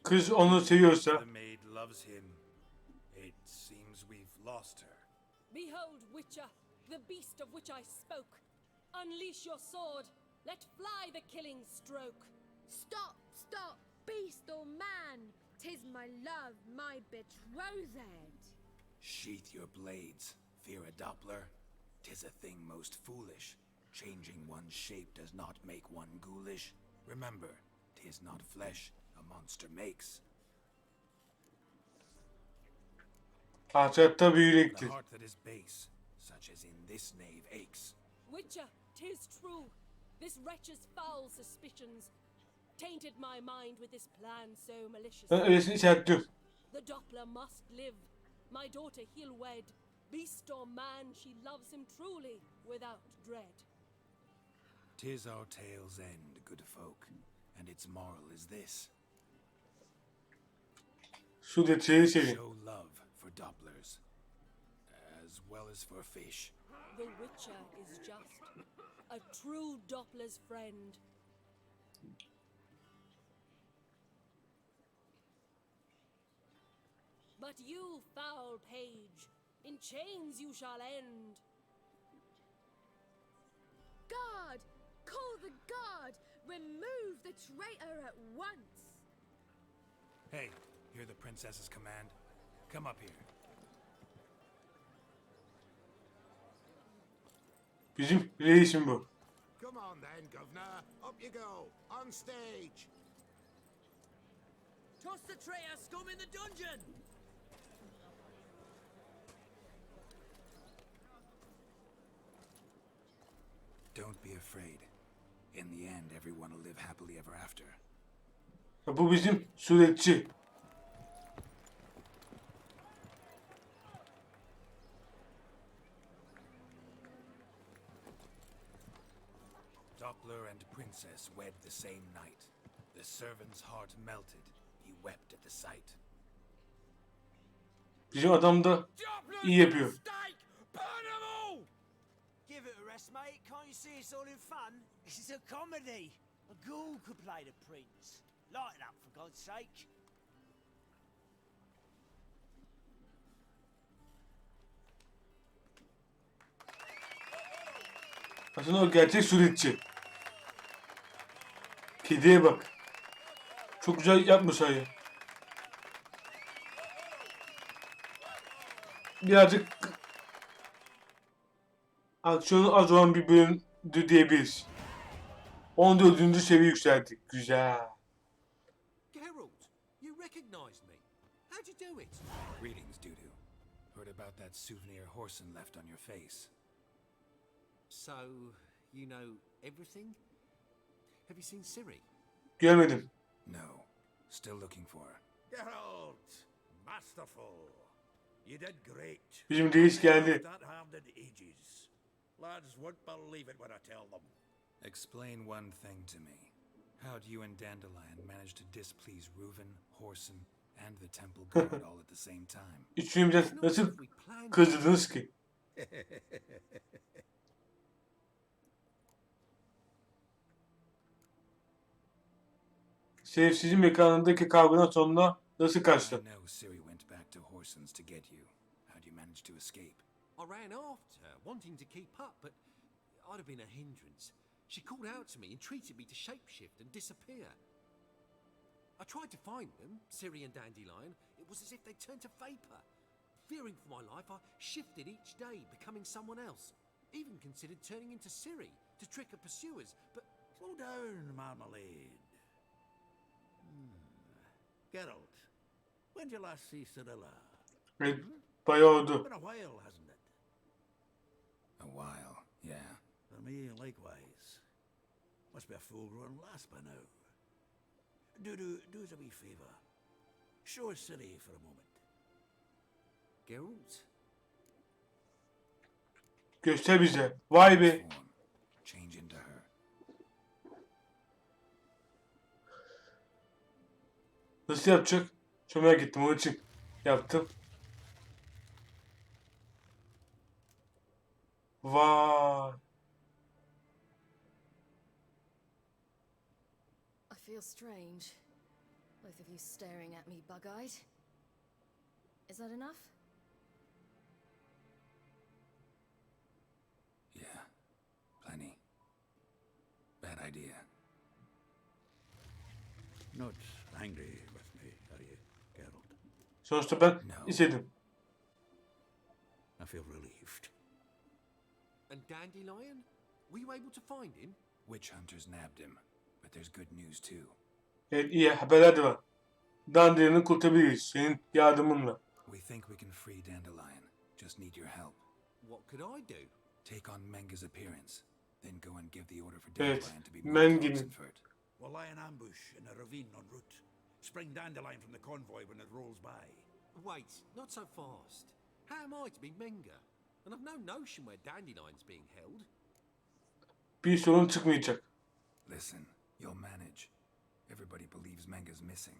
Kız onu seviyorsa. The maid loves him. It seems we've lost her. Behold, Witcher, the beast of which I spoke. Unleash your sword. Let fly the killing stroke. Stop, stop, beast or man! 'Tis my love, my betrothed. Sheath your blades. Fear a Doppler? 'Tis a thing most foolish. Changing one's shape does not make one ghoulish. Remember, 'tis not flesh a monster makes. Alçakta bir The yürektir. heart that is base, such as in this knave aches. Witcher, 'tis true. This wretch's foul suspicions tainted my mind with this plan so malicious. Ben öylesini işaretliyorum. The Doppler must live. My daughter he'll wed. Beast or man, she loves him truly, without dread. 'Tis our tale's end, good folk, and its moral is this. Şu detayı sevin. Show love for Dopplers, as well as for fish. The Witcher is just a true Doppler's friend. But you, foul page, in chains you shall end. Guard! Call the guard! Remove the traitor at once! Hey, hear the princess's command? Come up here. Bizim reisim bu. Come on then, Governor. Up you go. On stage. Toss the traitor scum in the dungeon! Don't be afraid. In the end, everyone will live happily ever after. Bu bizim suretçi. Doppler and princess wed the same night. The servant's heart melted. He wept at the sight. Bizim adam da iyi yapıyor. Give it a rest, mate. Can't you see it's all in fun? This is a comedy. A ghoul could play the prince. Lighten up, for God's sake. Aslında o gerçek suretçi. Kediye bak. Çok güzel yapmışlar ya. Birazcık aksiyonu az olan bir bölümdü diyebiliriz. 14. seviye yükseldik. Güzel. Geralt, you recognized me. How'd you do it? Greetings, Dudu. Heard about that souvenir Horson left on your face. So, you know everything? Have you seen Ciri? Görmedim. No. Still looking for her. Geralt, masterful. You did great. Bizim reis geldi. That hand in ages. Lads won't believe it when I tell them. Explain one thing to me. How do you and Dandelion manage to displease Reuven, Horson, and the Temple Guard all at the same time? Üçüncü nasıl kızdırdınız ki? Şerefsizin mekanındaki kavgadan sonra nasıl kaçtı? I know Ciri went back to Horson's to get you. How do you manage to escape? I ran after her, wanting to keep up, but I'd have been a hindrance. She called out to me, entreated me to shapeshift and disappear. I tried to find them, Ciri and Dandelion. It was as if they turned to vapor. Fearing for my life, I shifted each day, becoming someone else. Even considered turning into Ciri to trick her pursuers, but... Slow down, Marmalade. Geralt, when did you last see Cyrilla? Bayağı oldu. Been a while, hasn't it? A while, yeah. For me, likewise. Must be a full-grown lass by now. Do us a wee favour. Show us Ciri for a moment. Geralt? Göster bize. Vay be. Form. Change into her. Nasıl yapacak? Çok merak ettim. Onun için yaptım. Vay. I feel strange. Both of you staring at me bug-eyed. Is that enough? Yeah, plenty. Bad idea. Not angry with me, are you, Geralt? Sonuçta ben istedim. I feel relieved. And Dandelion? Were you able to find him? Witch hunters nabbed him, but there's good news too. Evet, iyi haberler de var. Dandelion'u kurtarabiliriz senin yardımınla. We think we can free Dandelion. Just need your help. What could I do? Take on Menga's appearance, then go and give the order for Evet, Dandelion to be moved to Menga'nın. We'll lie in ambush in a ravine en route. Spring Dandelion from the convoy when it rolls by. Wait, not so fast. How am I to be Menga? And I've no notion where Dandelion's being held. Bir sorun çıkmayacak. Listen, you'll manage. Everybody believes Menga's missing.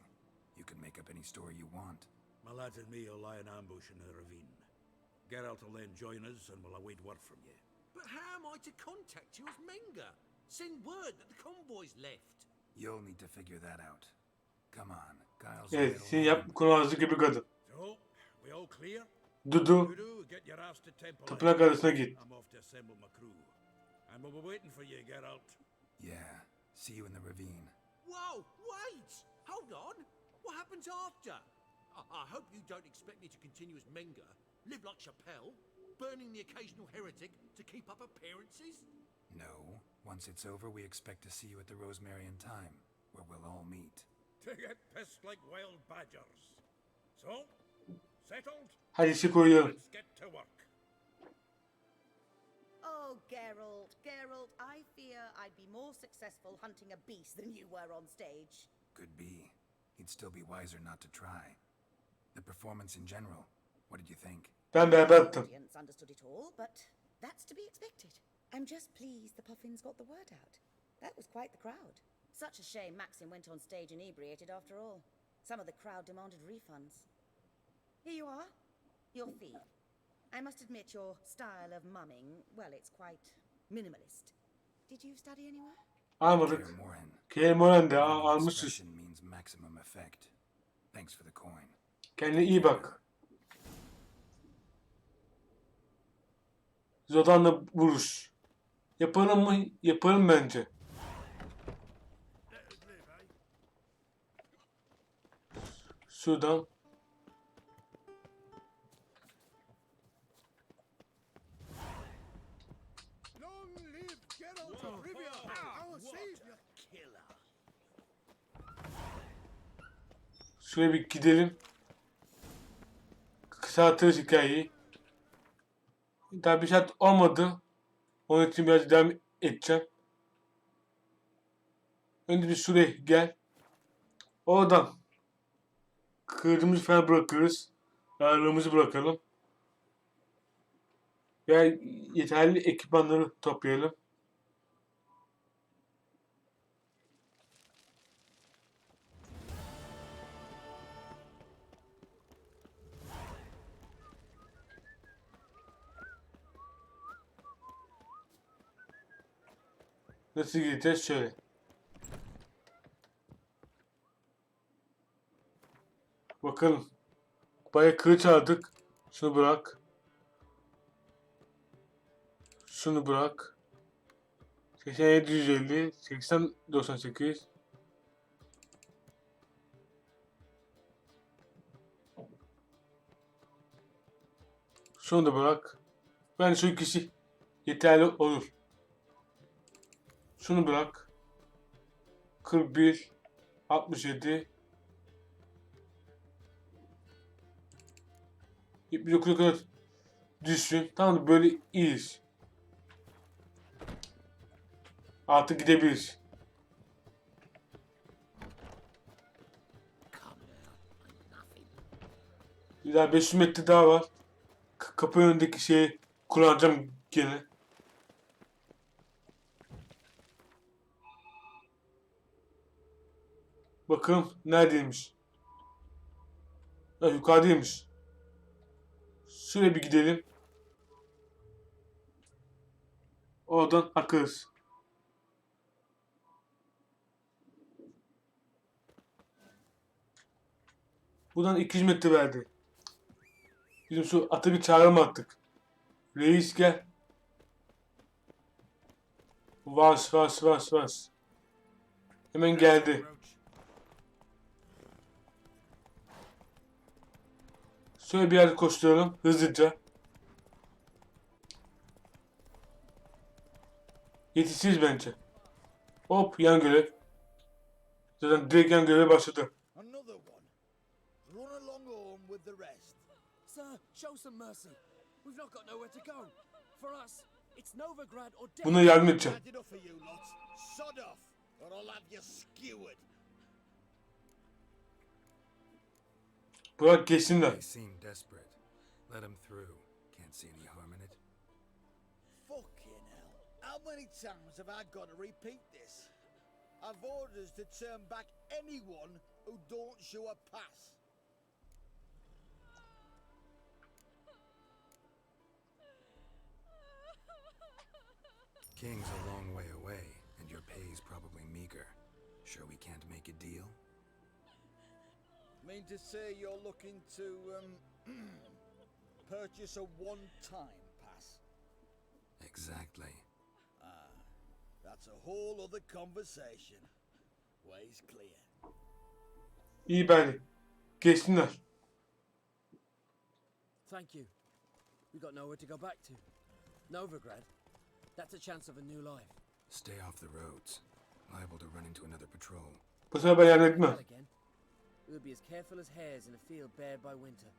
You can make up any story you want. My lads and me will lie in ambush in the ravine. Geralt will then join us and we'll await word from you. But how am I to contact you as Menga? Send word that the convoy's left. You'll need to figure that out. Come on, Giles. Evet, senin yap konu ağzı gibi kadın. So, we all clear? Dudu, Dudu, get your ass to Temple. tapınak arasına git. I'm off to assemble my crew. And we'll be waiting for you, Geralt. Yeah, see you in the ravine. Whoa, wait! Hold on! What happens after? I hope you don't expect me to continue as Menga, live like Chappelle, burning the occasional heretic to keep up appearances? No, once it's over, we expect to see you at the Rosemarian time, where we'll all meet. To get pissed like wild badgers. So, settled? Hadi işi koyuyorum. Let's get to work. Oh, Geralt, I fear I'd be more successful hunting a beast than you were on stage. Could be. He'd still be wiser not to try. The performance in general, what did you think? Ben berbattım. The audience understood it all, but that's to be expected. I'm just pleased the Puffins got the word out. That was quite the crowd. Such a shame Maxim went on stage inebriated after all. Some of the crowd demanded refunds. Here you are, your fee. I must admit your style of mumming, well, it's quite minimalist. Did you study anywhere? Almadık. Kemoran de almışız. Expression means maximum effect. Thanks for the coin. Kendine iyi bak. Zodan'la vuruş. Yaparım mı? Yaparım bence. Şuradan. Long live Geralt of Rivia, our savior. Şuraya bir gidelim. Kısaltırız hikayeyi. Daha bir saat olmadı. Onun için biraz devam edeceğim. Önce bir şuraya gel. Oradan kırdığımızı falan bırakırız. Ağırlığımızı bırakalım. Ve yeterli ekipmanları toplayalım. Nasıl gideceğiz? Şöyle. Bakalım. Bayağı kılıç aldık. Şunu bırak. Şunu bırak. 87 150 80 98. Şunu da bırak. Ben şu ikisi yeterli olur. Şunu bırak. 41 67 79'a kadar düşsün. Tamam, böyle iyiyiz. Artık gidebiliriz. Bir daha 500 metre daha var. Kapı önündeki şeyi kullanacağım gene. Bakın neredeymiş. Ha, yukarıdaymış. Şöyle bir gidelim. Oradan akarız. Buradan 200 metre verdi. Bizim şu atı bir çağırma attık. Reis gel. Vas. Hemen geldi. Şöyle bir yerde koşturalım hızlıca. Yetişiriz bence. Hop, yan görev. Zaten direkt yan göreve başladı. Another one. Run along home with the rest. Sir, show some mercy. We've not got nowhere to go. For us, it's Novigrad or death. Buna yardım edeceğim. Had enough of you lot. Sod off, or I'll have you skewered. Bırak geçsinler. They seem desperate. Let them through. Can't see any harm in it. Fucking hell. How many times have I got to repeat this? I've orders to turn back anyone who don't show a pass. King's a long way away, and your pay's probably meager. Sure we can't make a deal? Mean to say you're looking to, purchase a one-time pass? Exactly. That's a whole other conversation. Way's clear. İyi bence. Geçsinler. Thank you. We got nowhere to go back to. Novigrad. That's a chance of a new life. Stay off the roads. Liable to run into another patrol. Bu sefer ben yardım etmem. Again. We'll be as careful as hares in a field bared by winter.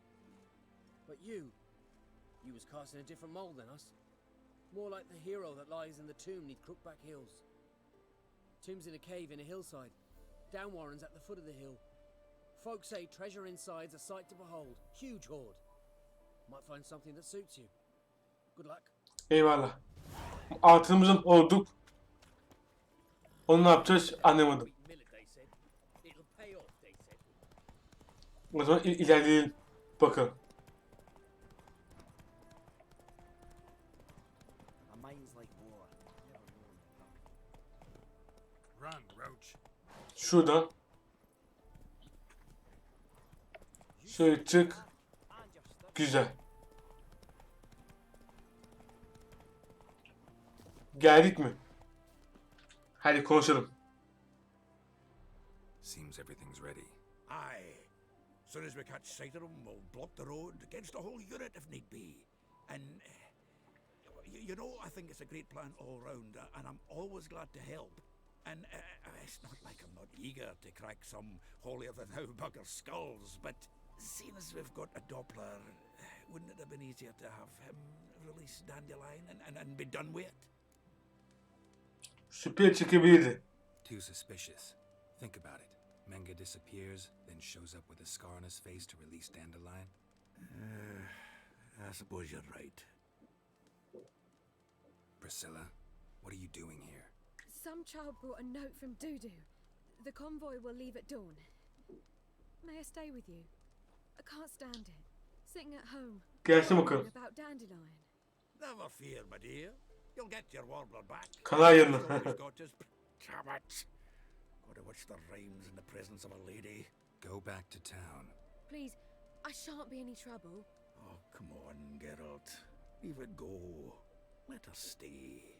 But you was cast in a different mold than us. More like the hero that lies in the tomb neath Crookback Hills. Tomb's in a cave in a hillside. Down warrens at the foot of the hill. Folks say treasure inside's a sight to behold. Huge hoard. Might find something that suits you. Good luck. Eyvallah. Altımızın olduk. Onu ne yapacağız anlamadım. O zaman ilerleyelim. Bakalım. Run, Roach. Şuradan. Şöyle çık. Güzel. Geldik mi? Hadi konuşalım. Seems everything's ready. Aye. As soon as we catch sight of them, we'll block the road against the whole unit if need be. And, you know, I think it's a great plan all round, and I'm always glad to help. And it's not like I'm not eager to crack some holier-than-thou bugger's skulls, but seeing as we've got a Doppler, wouldn't it have been easier to have him release Dandelion and be done with it? Şüphe çekebilirdi. Too suspicious. Think about it. Menga disappears, then shows up with a scar on his face to release Dandelion. I suppose you're right. Priscilla, what are you doing here? Some child brought a note from Dudu. The convoy will leave at dawn. May I stay with you? I can't stand it. Sitting at home. Gelsin bakalım. About Dandelion. Never fear, my dear. You'll get your warbler back. Kanal yanına. Always got his... Damn it. Gotta watch the rhymes in the presence of a lady. Go back to town. Please, I shan't be any trouble. Oh, come on, Geralt. Leave it go. Let us stay.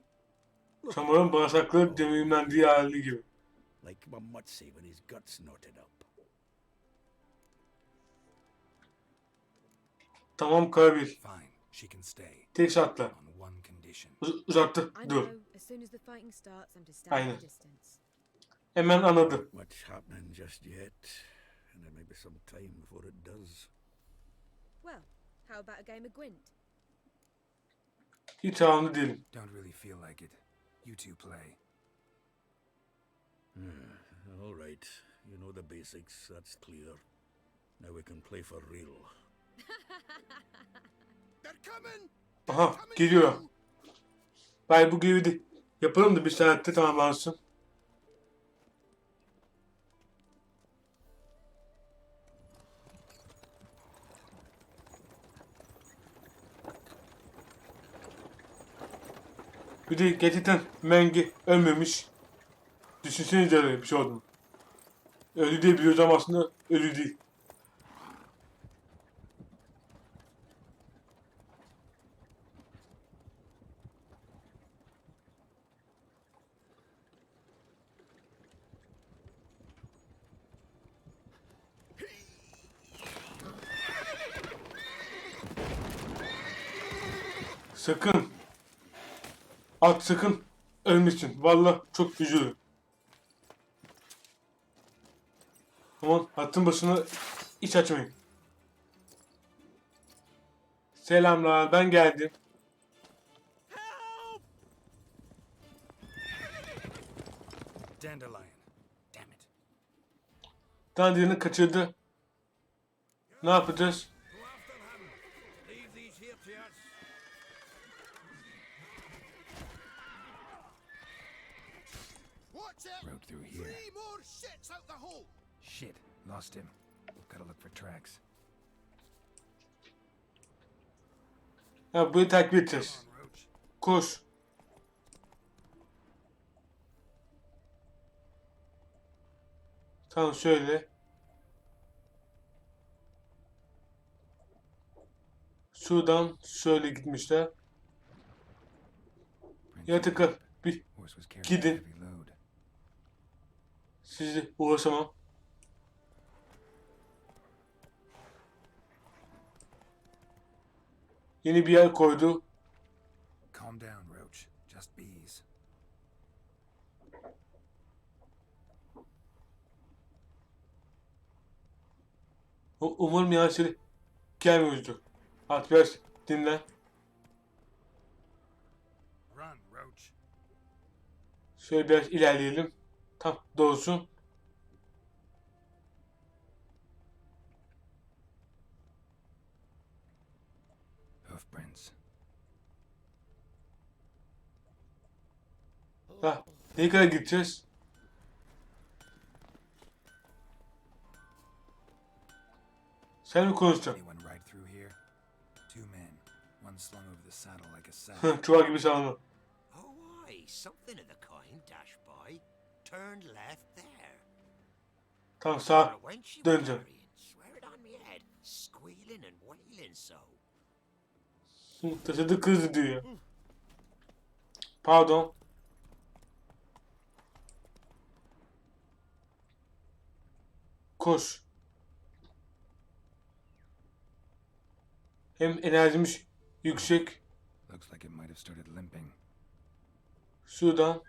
Çamurun bağırsakları demirlendiği hali gibi. Like Mamutsi when his guts knotted up. Tamam Kabil. Fine, she can stay. Tek şartla. On one condition. Uzattı. I Dur. know, as soon as the fighting starts, I'm to stand Aynen. at a distance. Hemen anladı. Much happening just yet, and there may be some time before it does. Well, how about a game of Gwent? Hiç havamlı değilim. Don't really feel like it. You two play. All right. You know the basics. That's clear. Now we can play for real. They're coming! Aha geliyor. Bay bu gibi de yapalım da bir saatte tamamlansın. Bir de gerçekten Mengi ölmemiş. Düşünsenize öyle bir şey oldu. Ölü diye biliyoruz ama aslında ölü değil. Sakın. At sakın ölmesin. Vallahi çok üzülürüm. Aman hattın başına hiç açmayın. Selamlar, ben geldim. Dandelion. Damn it. Dandelian'ı kaçırdı. Ne yapacağız? Leave these here tchers. Watch it! Rode through here. 3 more shits out the hole! Shit. Lost him. Gotta look for tracks. Ha burayı takip edeceğiz. Koş. Tamam şöyle. Şuradan şöyle gitmişler. Yaratıklar bir gidin. Sizi uğraşamam. Yeni bir yer koydu. Calm down, Roach. Just bees. Umarım yanlışları gelmiyordur. Artık biraz dinlen. Run, Roach. Şöyle biraz ilerleyelim. Tam doğrusu. Hoofprints. Ha, ne kadar gideceğiz? Sen mi konuşacaksın? Anyone ride through here? 2 men. One slung over the saddle like a sack. Çuval gibi sağlam. Oh, aye, something of the kind dashed by. Turned left there. Tamam sağa But when she was döneceğim. carrying, swear it on me head, squealing and wailing so. Taşıdı kızdı diyor. Pardon. Koş. Hem enerjimiz yüksek. Looks like it might have started limping. Şuradan.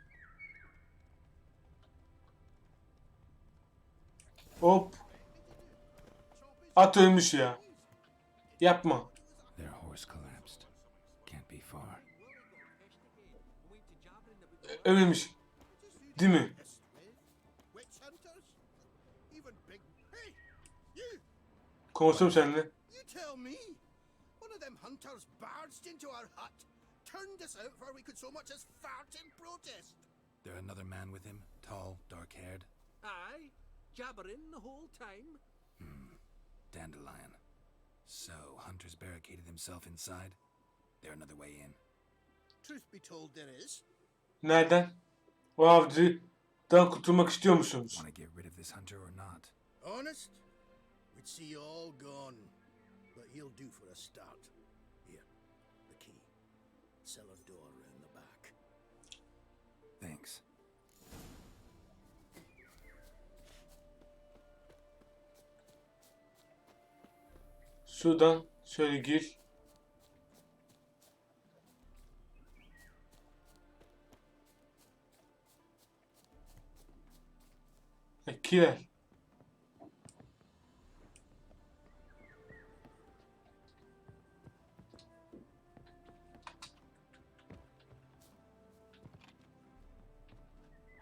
Hop. At ölmüş ya. Yapma. Their horse collapsed. Can't be far. Ölmemiş. Değil mi? Witch hunters? Even big. Hey! You! Konuştum seninle. You tell me! One of them hunters barged into our hut, turned us out before we could so much as fart in protest. There another man with him? Tall, dark-haired? Aye, jabbering the whole time. Dandelion. So, Hunter's barricaded himself inside? There another way in? Truth be told, there is. Nereden? O avcıdan kurtulmak istiyor musunuz? Want to get rid of this hunter or not? Honest? We'd see you all gone. but he'll do for a start. Here, the key. Cellar door in the back. Thanks. Şuradan şöyle gir. Kiler.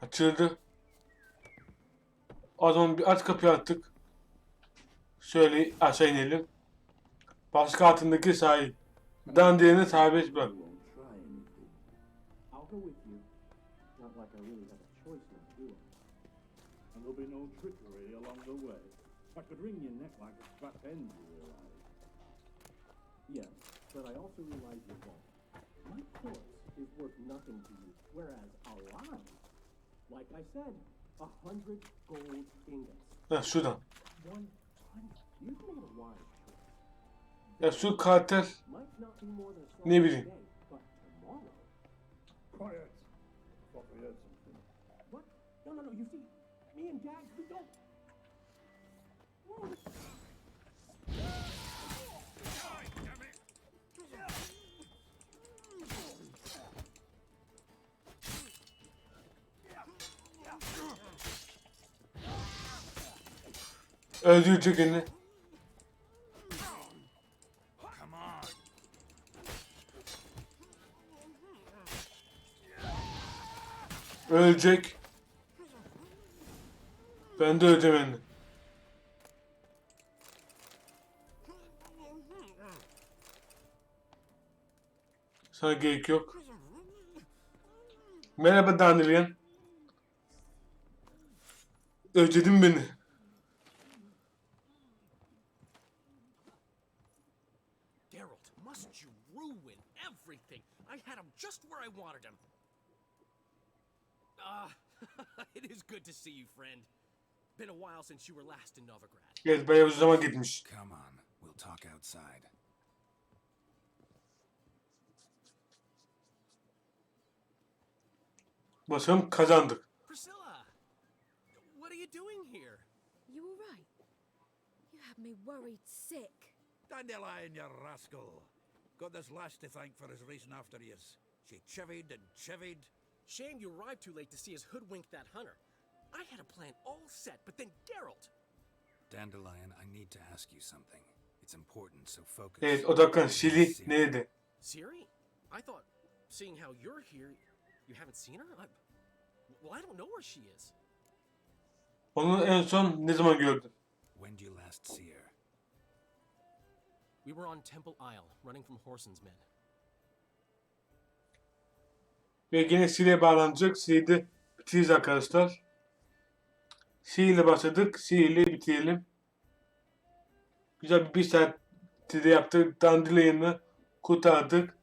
Açıldı. O zaman bir aç kapıyı attık. Şöyle aşağı inelim. Başka altındaki sahip. Dandelian'ı serbest bırak. There'll be no trickery along the way. I could wring your neck like a fat hen, you realize. Yes, but I also realize you won't. My corpse is worth nothing to you, whereas alive, like I said, 100 gold ingots. Şuradan. 100. You've made a wise choice. Ya şu karakter ne bileyim. But tomorrow. Quiet. Thought we heard something. What? No. You see, me and Dad, we don't. Öldürecek elini. Ölecek. Ben de öleceğim yani. Sana gerek yok. Merhaba Dandelian. Özledin beni. Geralt, must you ruin everything? I had him just where I wanted him. It is good to see you, friend. Been a while since you were last in Novigrad. Evet, bayağı uzun zaman gitmiş. Come on, we'll talk outside. Bakalım kazandık. Priscilla, what are you doing here? You all right? You had me worried sick. Dandelion, you rascal. Got this lass to thank for his racing after yous. She chivied and chivied. Shame you arrived too late to see us hoodwink that hunter. I had a plan all set, but then Geralt. Dandelion, I need to ask you something. It's important, so focus. Evet, odaklan. Şili nerede? Siri? I thought, seeing how you're here, you haven't seen her? I don't know where she is. Onu en son ne zaman gördün? When did you last see her? We were on Temple Isle, running from Horson's men. Ve yine Şili'ye bağlanacak. Şili'de bitiririz arkadaşlar. Şili'yle başladık. Şili'yle bitirelim. Güzel bir saatte de yaptık. Dandelion'ı kurtardık.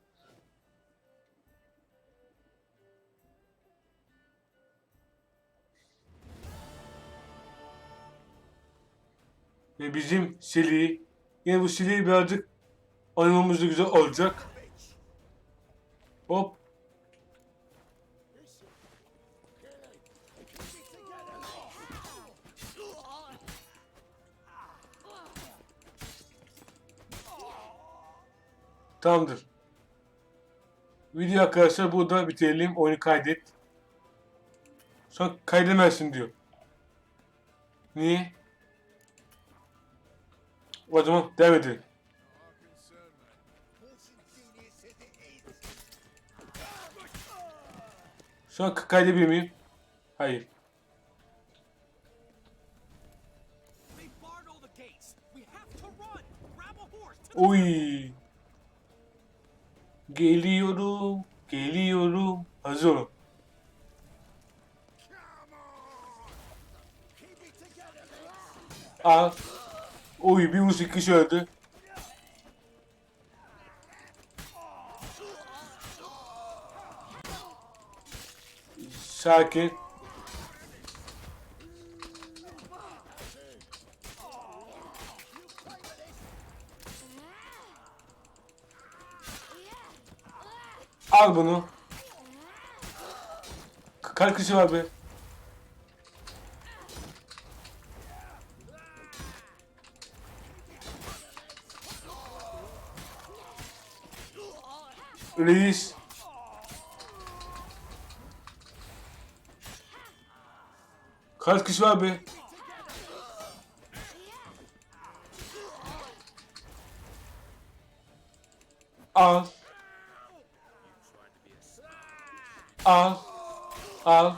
Ve bizim Şili'yi, yine bu Şili'yi birazcık oynamamız da güzel olacak. Hop. Tamamdır. Video arkadaşlar burada bitirelim. Oyunu kaydet. Sonra kaydedemezsin diyor. Niye? O zaman devam edelim. Şu an kaydedebilir miyim? Hayır. Oy. Geliyorum. Geliyorum. Hazır olun. Al. Oy, bir vuruş iki kişi öldü. Sakin. Al bunu. Kaç kişi var be? Reis. Kaç kişi var be? Al. Al. Al.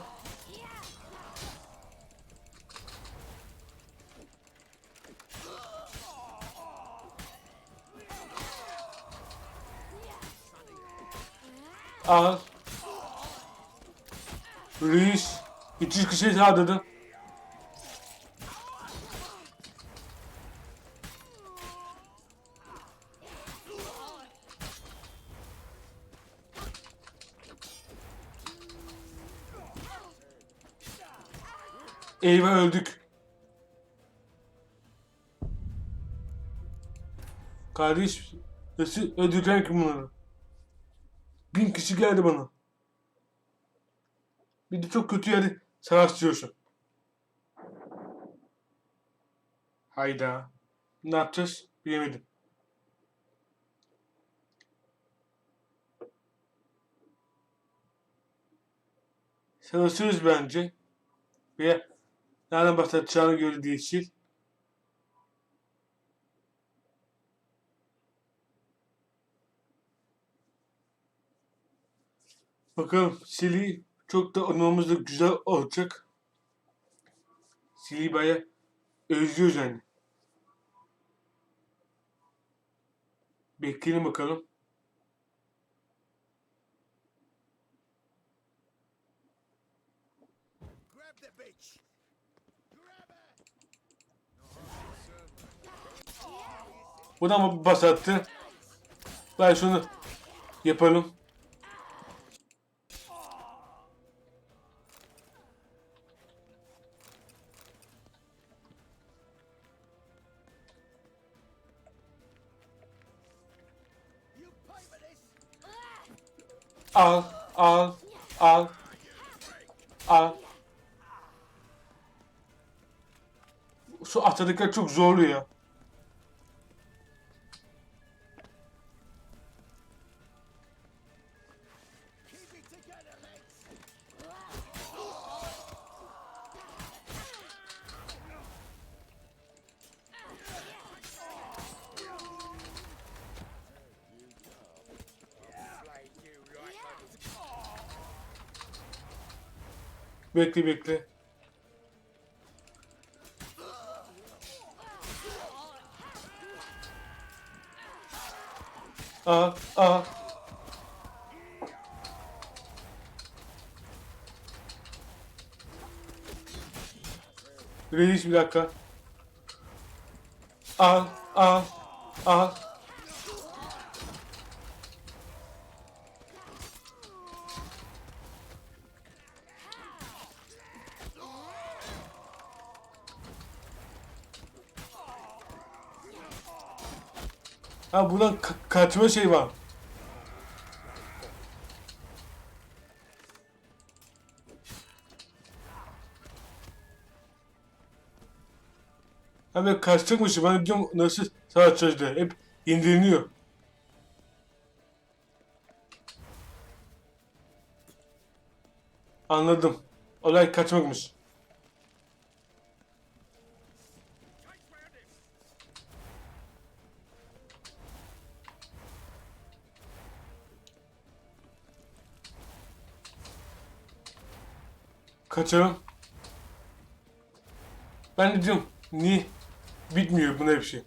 Al. Reis. 200 kişiye saldırdım. Eyvah öldük. Kardeş nasıl öldüreceğim ki bunları? 1000 kişi geldi bana. Bir de çok kötü yerde savaştırıyorsun. Hayda. Ne yapacağız? Bilemedim. Savaşırız bence. Ve nereden başlatacağını göre değişir. Bakalım Sil'i çok da oynamamız da güzel olacak. Sil'i bayağı özlüyoruz yani. Bekleyelim bakalım. Buna mı basattı? Ben şunu yapalım. Al, al, al, al. Şu atladıklar çok zorlu ya. Bekle bekle. Al, al. Reis bir dakika. Al, al, al. Ha buradan kaçma şey var. Ha ben kaçacakmışım. Ben diyorum nasıl savaşacağız diye. Hep indiriliyor. Anladım. Olay kaçmakmış. Kaçalım. Ben de diyorum niye bitmiyor buna bir şey.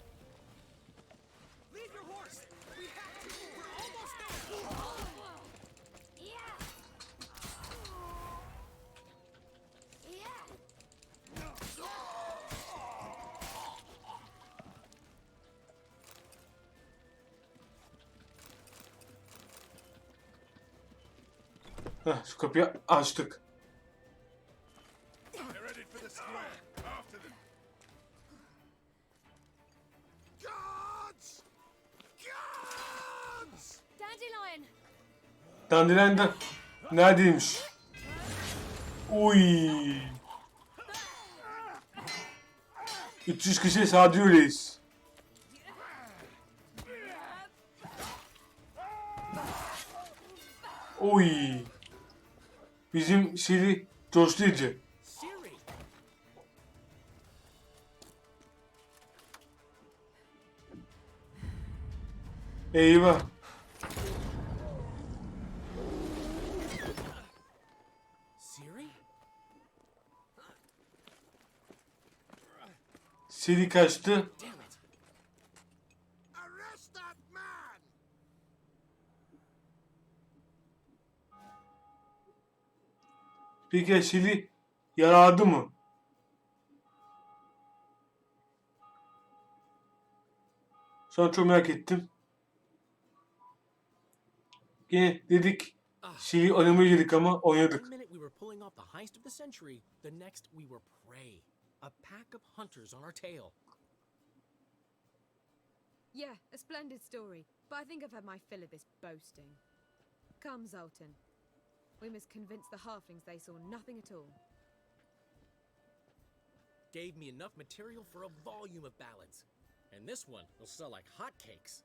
Heh, şu kapıyı açtık. Dandelion da neredeymiş? Uy. 300 kişiye saldırıyor reis. Oy. Bizim şeyi coşlayıcı. Eyvah. Siri kaçtı. Peki Siri yaradı mı? Sonra çok merak ettim. Yine dedik Siri oynamayı dedik ama oynadık. One minute we were pulling off the heist of the century, the next we were prey. A pack of hunters on our tail. Yeah, a splendid story, but I think I've had my fill of this boasting. Come, Zoltan. We must convince the halflings they saw nothing at all. Gave me enough material for a volume of ballads. And this one will sell like hotcakes.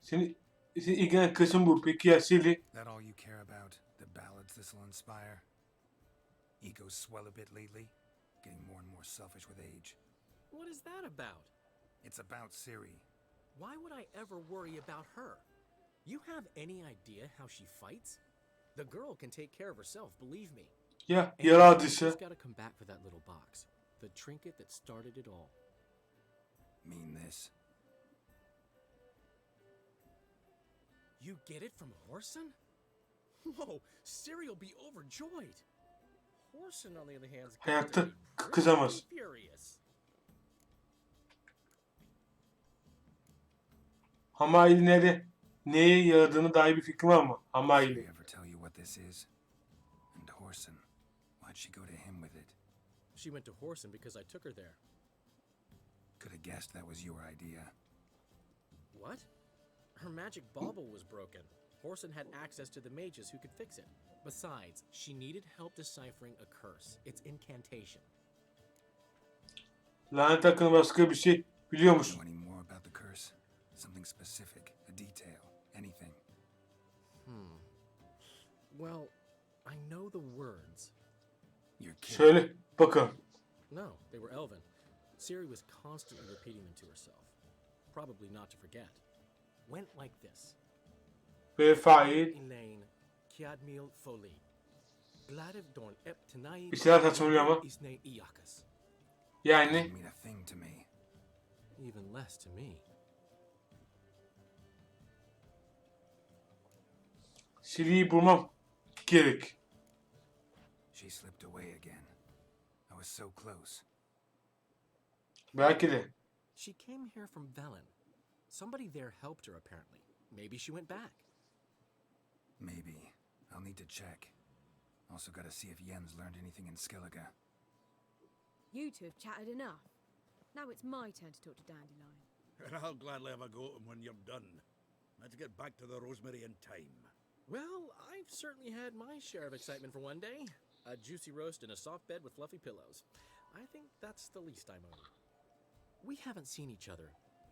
Seni ilgilenen kısım bu. Peki ya Siri? That all you care about? The ballads this'll inspire? Egos swell a bit lately? Getting more and more selfish with age. What is that about? It's about Ciri. Why would I ever worry about her? You have any idea how she fights? The girl can take care of herself, believe me. Ya yaradıysa? She's gotta come back for that little box. The trinket that started it all. Mean this? You get it from Horson? Whoa, Ciri will be overjoyed. Horson, on the other hand, is Hayatta pretty kızamaz. furious. Hamaili neye yaradığını dair bir fikrim var mı? Did Hamaili. she ever tell you what this is? And Horson, why'd she go to him with it? She went to Horson because I took her there. Could have guessed that was your idea. What? Her magic bauble was broken. Horson had access to the mages who could fix it. Besides, she needed help deciphering a curse. It's incantation. Lanet hakkında başka bir şey biliyor musun? Know any more about the curse? Something specific, a detail, anything. Well, I know the words. You're kidding. Söyle bakalım. No, they were Elven. Ciri was constantly repeating them to herself. Probably not to forget. Went like this. Ve fail. Elaine, Kiadmil Foli. Gladiv Dorn Ep Tenai. Bir şeyler saçmalıyor ama. Isne Iakas. Yani Doesn't mean a thing to me. Even less to me. Siri'yi bulmam gerek. She slipped away again. I was so close. Belki de. She came here from Velen. Somebody there helped her, apparently. Maybe she went back. Maybe. I'll need to check. Also gotta see if Jens learned anything in Skellige. You two have chatted enough. Now it's my turn to talk to Dandelion. And I'll gladly have a go at him when you're done. Let's get back to the rosemary in time. Well, I've certainly had my share of excitement for one day. A juicy roast in a soft bed with fluffy pillows. I think that's the least I'm owed. We haven't seen each other,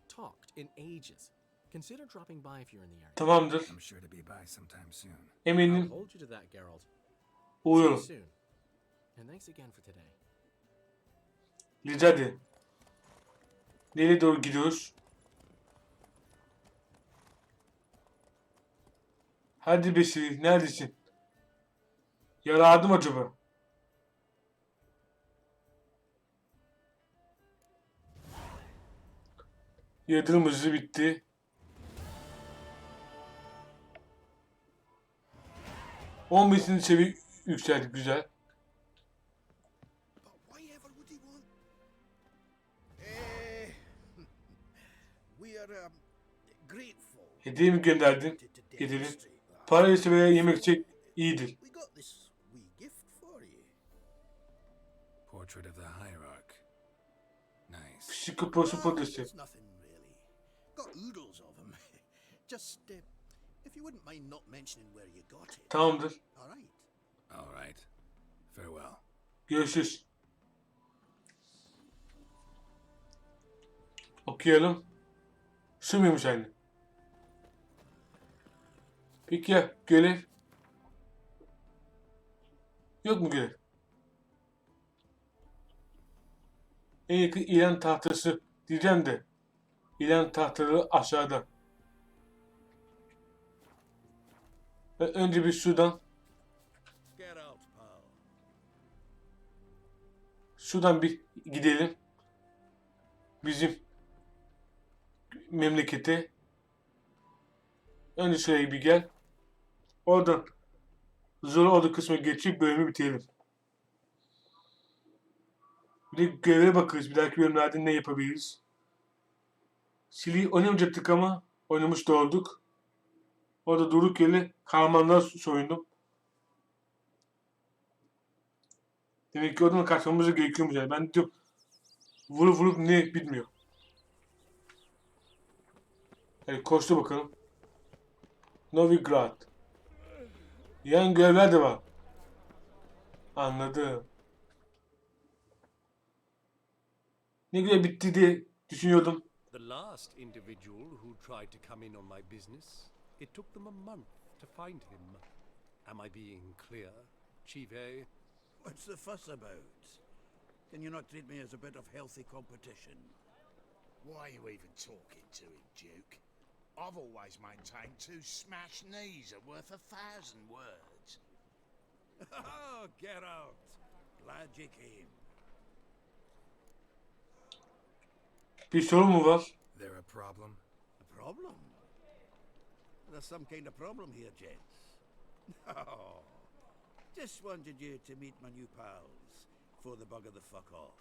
talked in ages. Consider dropping by if you're in the area. Tamamdır. I'm sure to be by sometime soon. I'll Eminim hold you to that, Geralt. See you uyuyorum. soon. And thanks again for today. Rica ederim. Nereye doğru gidiyoruz? Hadi be Siri, neredesin? Yaradım acaba? Yatırım hızı bitti. On beşinci seviye yükseldik, güzel. We are grateful. Hediye mi gönderdin? Gidelim. Para ise veya yemek için iyidir. We got this wee gift for you. Portrait of the hierarch. Nice. Psikoposu portresi. It's nothing really. Got oodles of them. Just, if you wouldn't mind not mentioning where you got it. Tamamdır. All right. All right. Farewell. Görüşürüz. Okuyalım. Şu muymuş aynı? Peki ya görev? Yok mu görev? En yakın ilan tahtası diyeceğim de. İlan tahtaları aşağıda. Önce bir şuradan. Şuradan bir gidelim. Bizim memlekete. Önce şuraya bir gel. Oradan zor olduğu kısma geçip bölümü bitirelim. Bir de göreve bakarız. Bir dahaki bölümlerde ne yapabiliriz. Silah'ı oynamayacaktık ama oynamış da olduk. Orada durduk yere kahramanlar soyundum. Demek ki oradan kaçmamıza gerekiyormuş yani. Ben diyorum vurup ne bilmiyor. Hadi koştu bakalım. Novigrad. Yan görevler de var. Anladım. Ne güzel bitti diye düşünüyordum. The last individual who tried to come in on my business, it took them a month to find him. Am I being clear, Chive? What's the fuss about? Can you not treat me as a bit of healthy competition? Why are you even talking to him, Duke? I've always maintained 2 smashed knees are worth 1,000 words. Oh, Geralt. Glad you came. Bir sorun mu var? There a problem? A problem? There's some kind of problem here, gents. Oh, just wanted you to meet my new pals before the bugger the fuck off.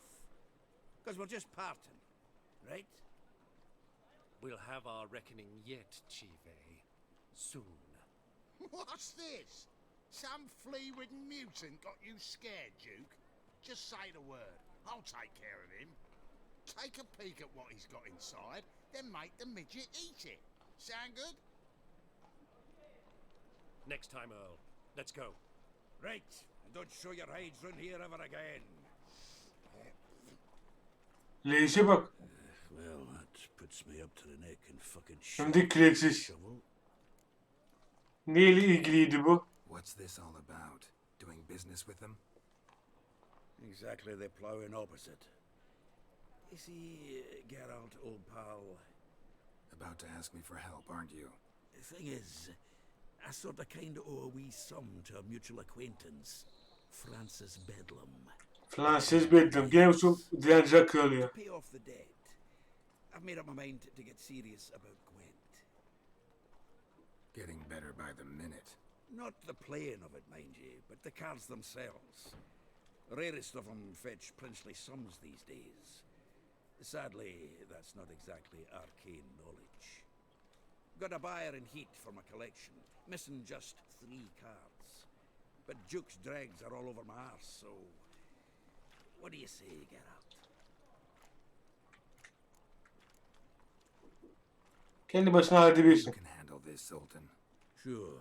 Because we're just parting, right? We'll have our reckoning yet, Chive. Soon. What's this? Some flea-ridden mutant got you scared, Duke? Just say the word. I'll take care of him. Take a peek at what he's got inside, then make the midget eat it. Sound good? Next time, Earl. Let's go. Right, and don't show your hides round here ever again. Leşe bak. Well, that puts me up to the neck in fucking Hem de küreksiz. Neyle ilgiliydi bu? What's this all about? Doing business with them? Exactly the plowing opposite. You see, Geralt, old pal... About to ask me for help, aren't you? The thing is, I sort of kind of owe a wee sum to a mutual acquaintance, Francis Bedlam. Francis Bedlam. Gene şu dilenciler kralı ya. To pay off the debt, I've made up my mind to get serious about Gwent. Getting better by the minute. Not the playing of it, mind you, but the cards themselves. The rarest of them fetch princely sums these days. Sadly, that's not exactly arcane knowledge. Got a buyer in heat for my collection, missing just 3 cards. But Duke's dregs are all over my arse, so... What do you say, Geralt? Kendi başına halledebilirsin. You can handle this, Sultan. Sure.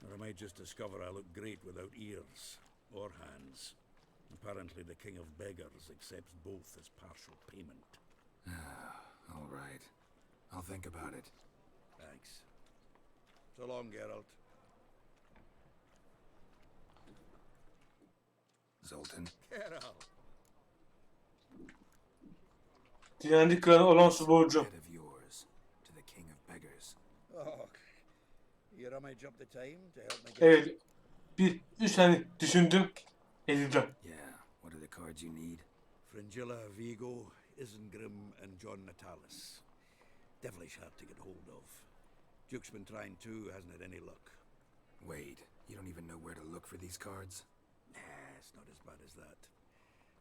Or I might just discover I look great without ears. Or hands. Apparently the King of Beggars accepts both as partial payment. All right. I'll think about it. Thanks. So long, Geralt. Sultan. Geralt. Dilenci kralı olan su borcu. Of yours to the King of Beggars. Oh, you rummage up the time to help me get... Evet. 3 tane düşündüm. Edeceğim. Yeah. What are the cards you need? Fringilla, Vigo, Isengrim, and John Natalis. Devilish hard to get hold of. Duke's been trying too, hasn't had any luck. Wait, you don't even know where to look for these cards? Nah, it's not as bad as that.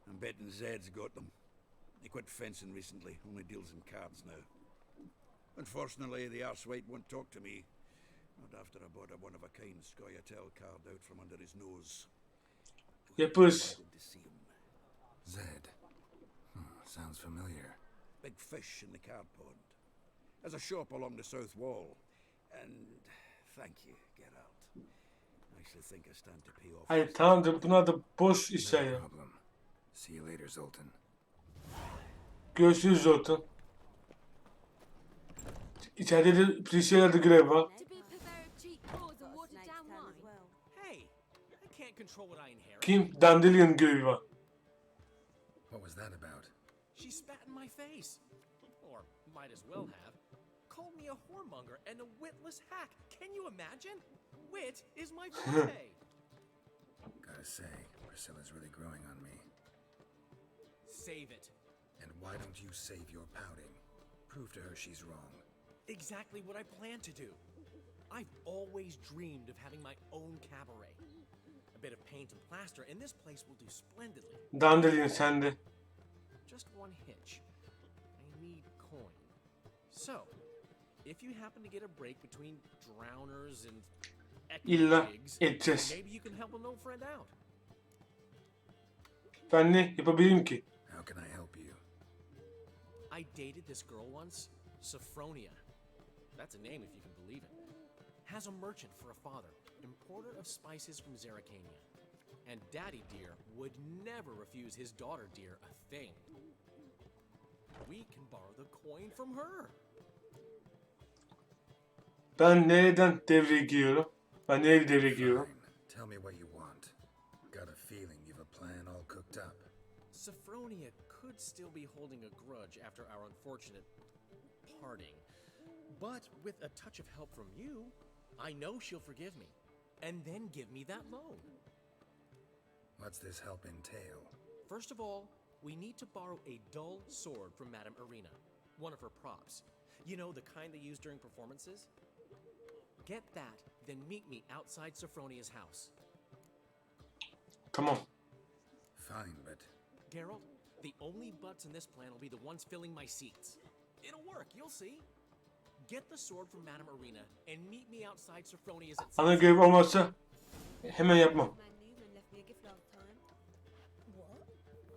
I'm betting Zed's got them. He quit fencing recently, only deals in cards now. Unfortunately, the arsewite won't talk to me. Not after I bought a one-of-a-kind Scoia'tael card out from under his nose. Yaparız. Zed. Sounds familiar. Big fish in the card pond. There's a shop along the south wall. And thank you, Geralt. I should think I stand to pay off. Hayır tamamdır, bunlar da boş işler ya. See you later, Zoltan. Görüşürüz Zoltan. İçeride de polisiyelerde görev var. Hey, I can't control what I inherit. Kim? Dandelion görevi var. What was that about? She spat in my face. Or might as well have. Called me a whoremonger and a witless hack. Can you imagine? Wit is my forte. Gotta say, Priscilla's really growing on me. Save it. And why don't you save your pouting? Prove to her she's wrong. Exactly what I plan to do. I've always dreamed of having my own cabaret. A bit of paint and plaster, and this place will do splendidly. Dandelion sende. Just one hitch. I need coin. So, if you happen to get a break between drowners and İlla jigs, edeceğiz. maybe you can help an old friend out. Ben ne yapabilirim ki? How can I help you? I dated this girl once, Sophronia. That's a name if you can believe it. Has a merchant for a father, importer of spices from Zerrikania. And Daddy Dear would never refuse his daughter Dear a thing. We can borrow the coin from her. Ben nereden devreye giriyorum? Ben nereye devreye giriyorum? Tell me what you want. Got a feeling you've a plan all cooked up. Sophronia could still be holding a grudge after our unfortunate parting. But with a touch of help from you, I know she'll forgive me. And then give me that loan. What's this help entail? First of all, we need to borrow a dull sword from Madame Arena. One of her props. You know, the kind they use during performances? Get that, then meet me outside Sophronia's house. Tamam. Fine, but... Geralt, the only butts in this plan will be the ones filling my seats. It'll work, you'll see. Get the sword from Madame Arena and meet me outside Sophronia's at Ana görev olmazsa hemen yapmam. What?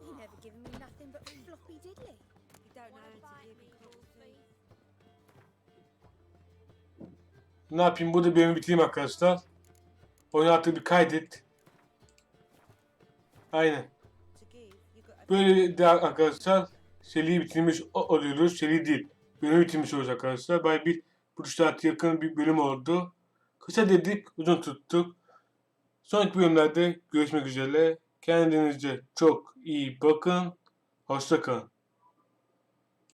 You never given me nothing but floppy diddly. You don't know how to give me coffee. Ne yapayım? Burada bölümü bitireyim arkadaşlar. Oyunu artık bir kaydet. Aynen. Böyle de arkadaşlar seriyi bitirmiş oluyoruz. Seri değil. Bölümü bitirmiş olacak arkadaşlar. Bayağı bir 1 saat yakın bir bölüm oldu. Kısa dedik, uzun tuttuk. Sonraki bölümlerde görüşmek üzere. Kendinize çok iyi bakın. Hoşça kalın.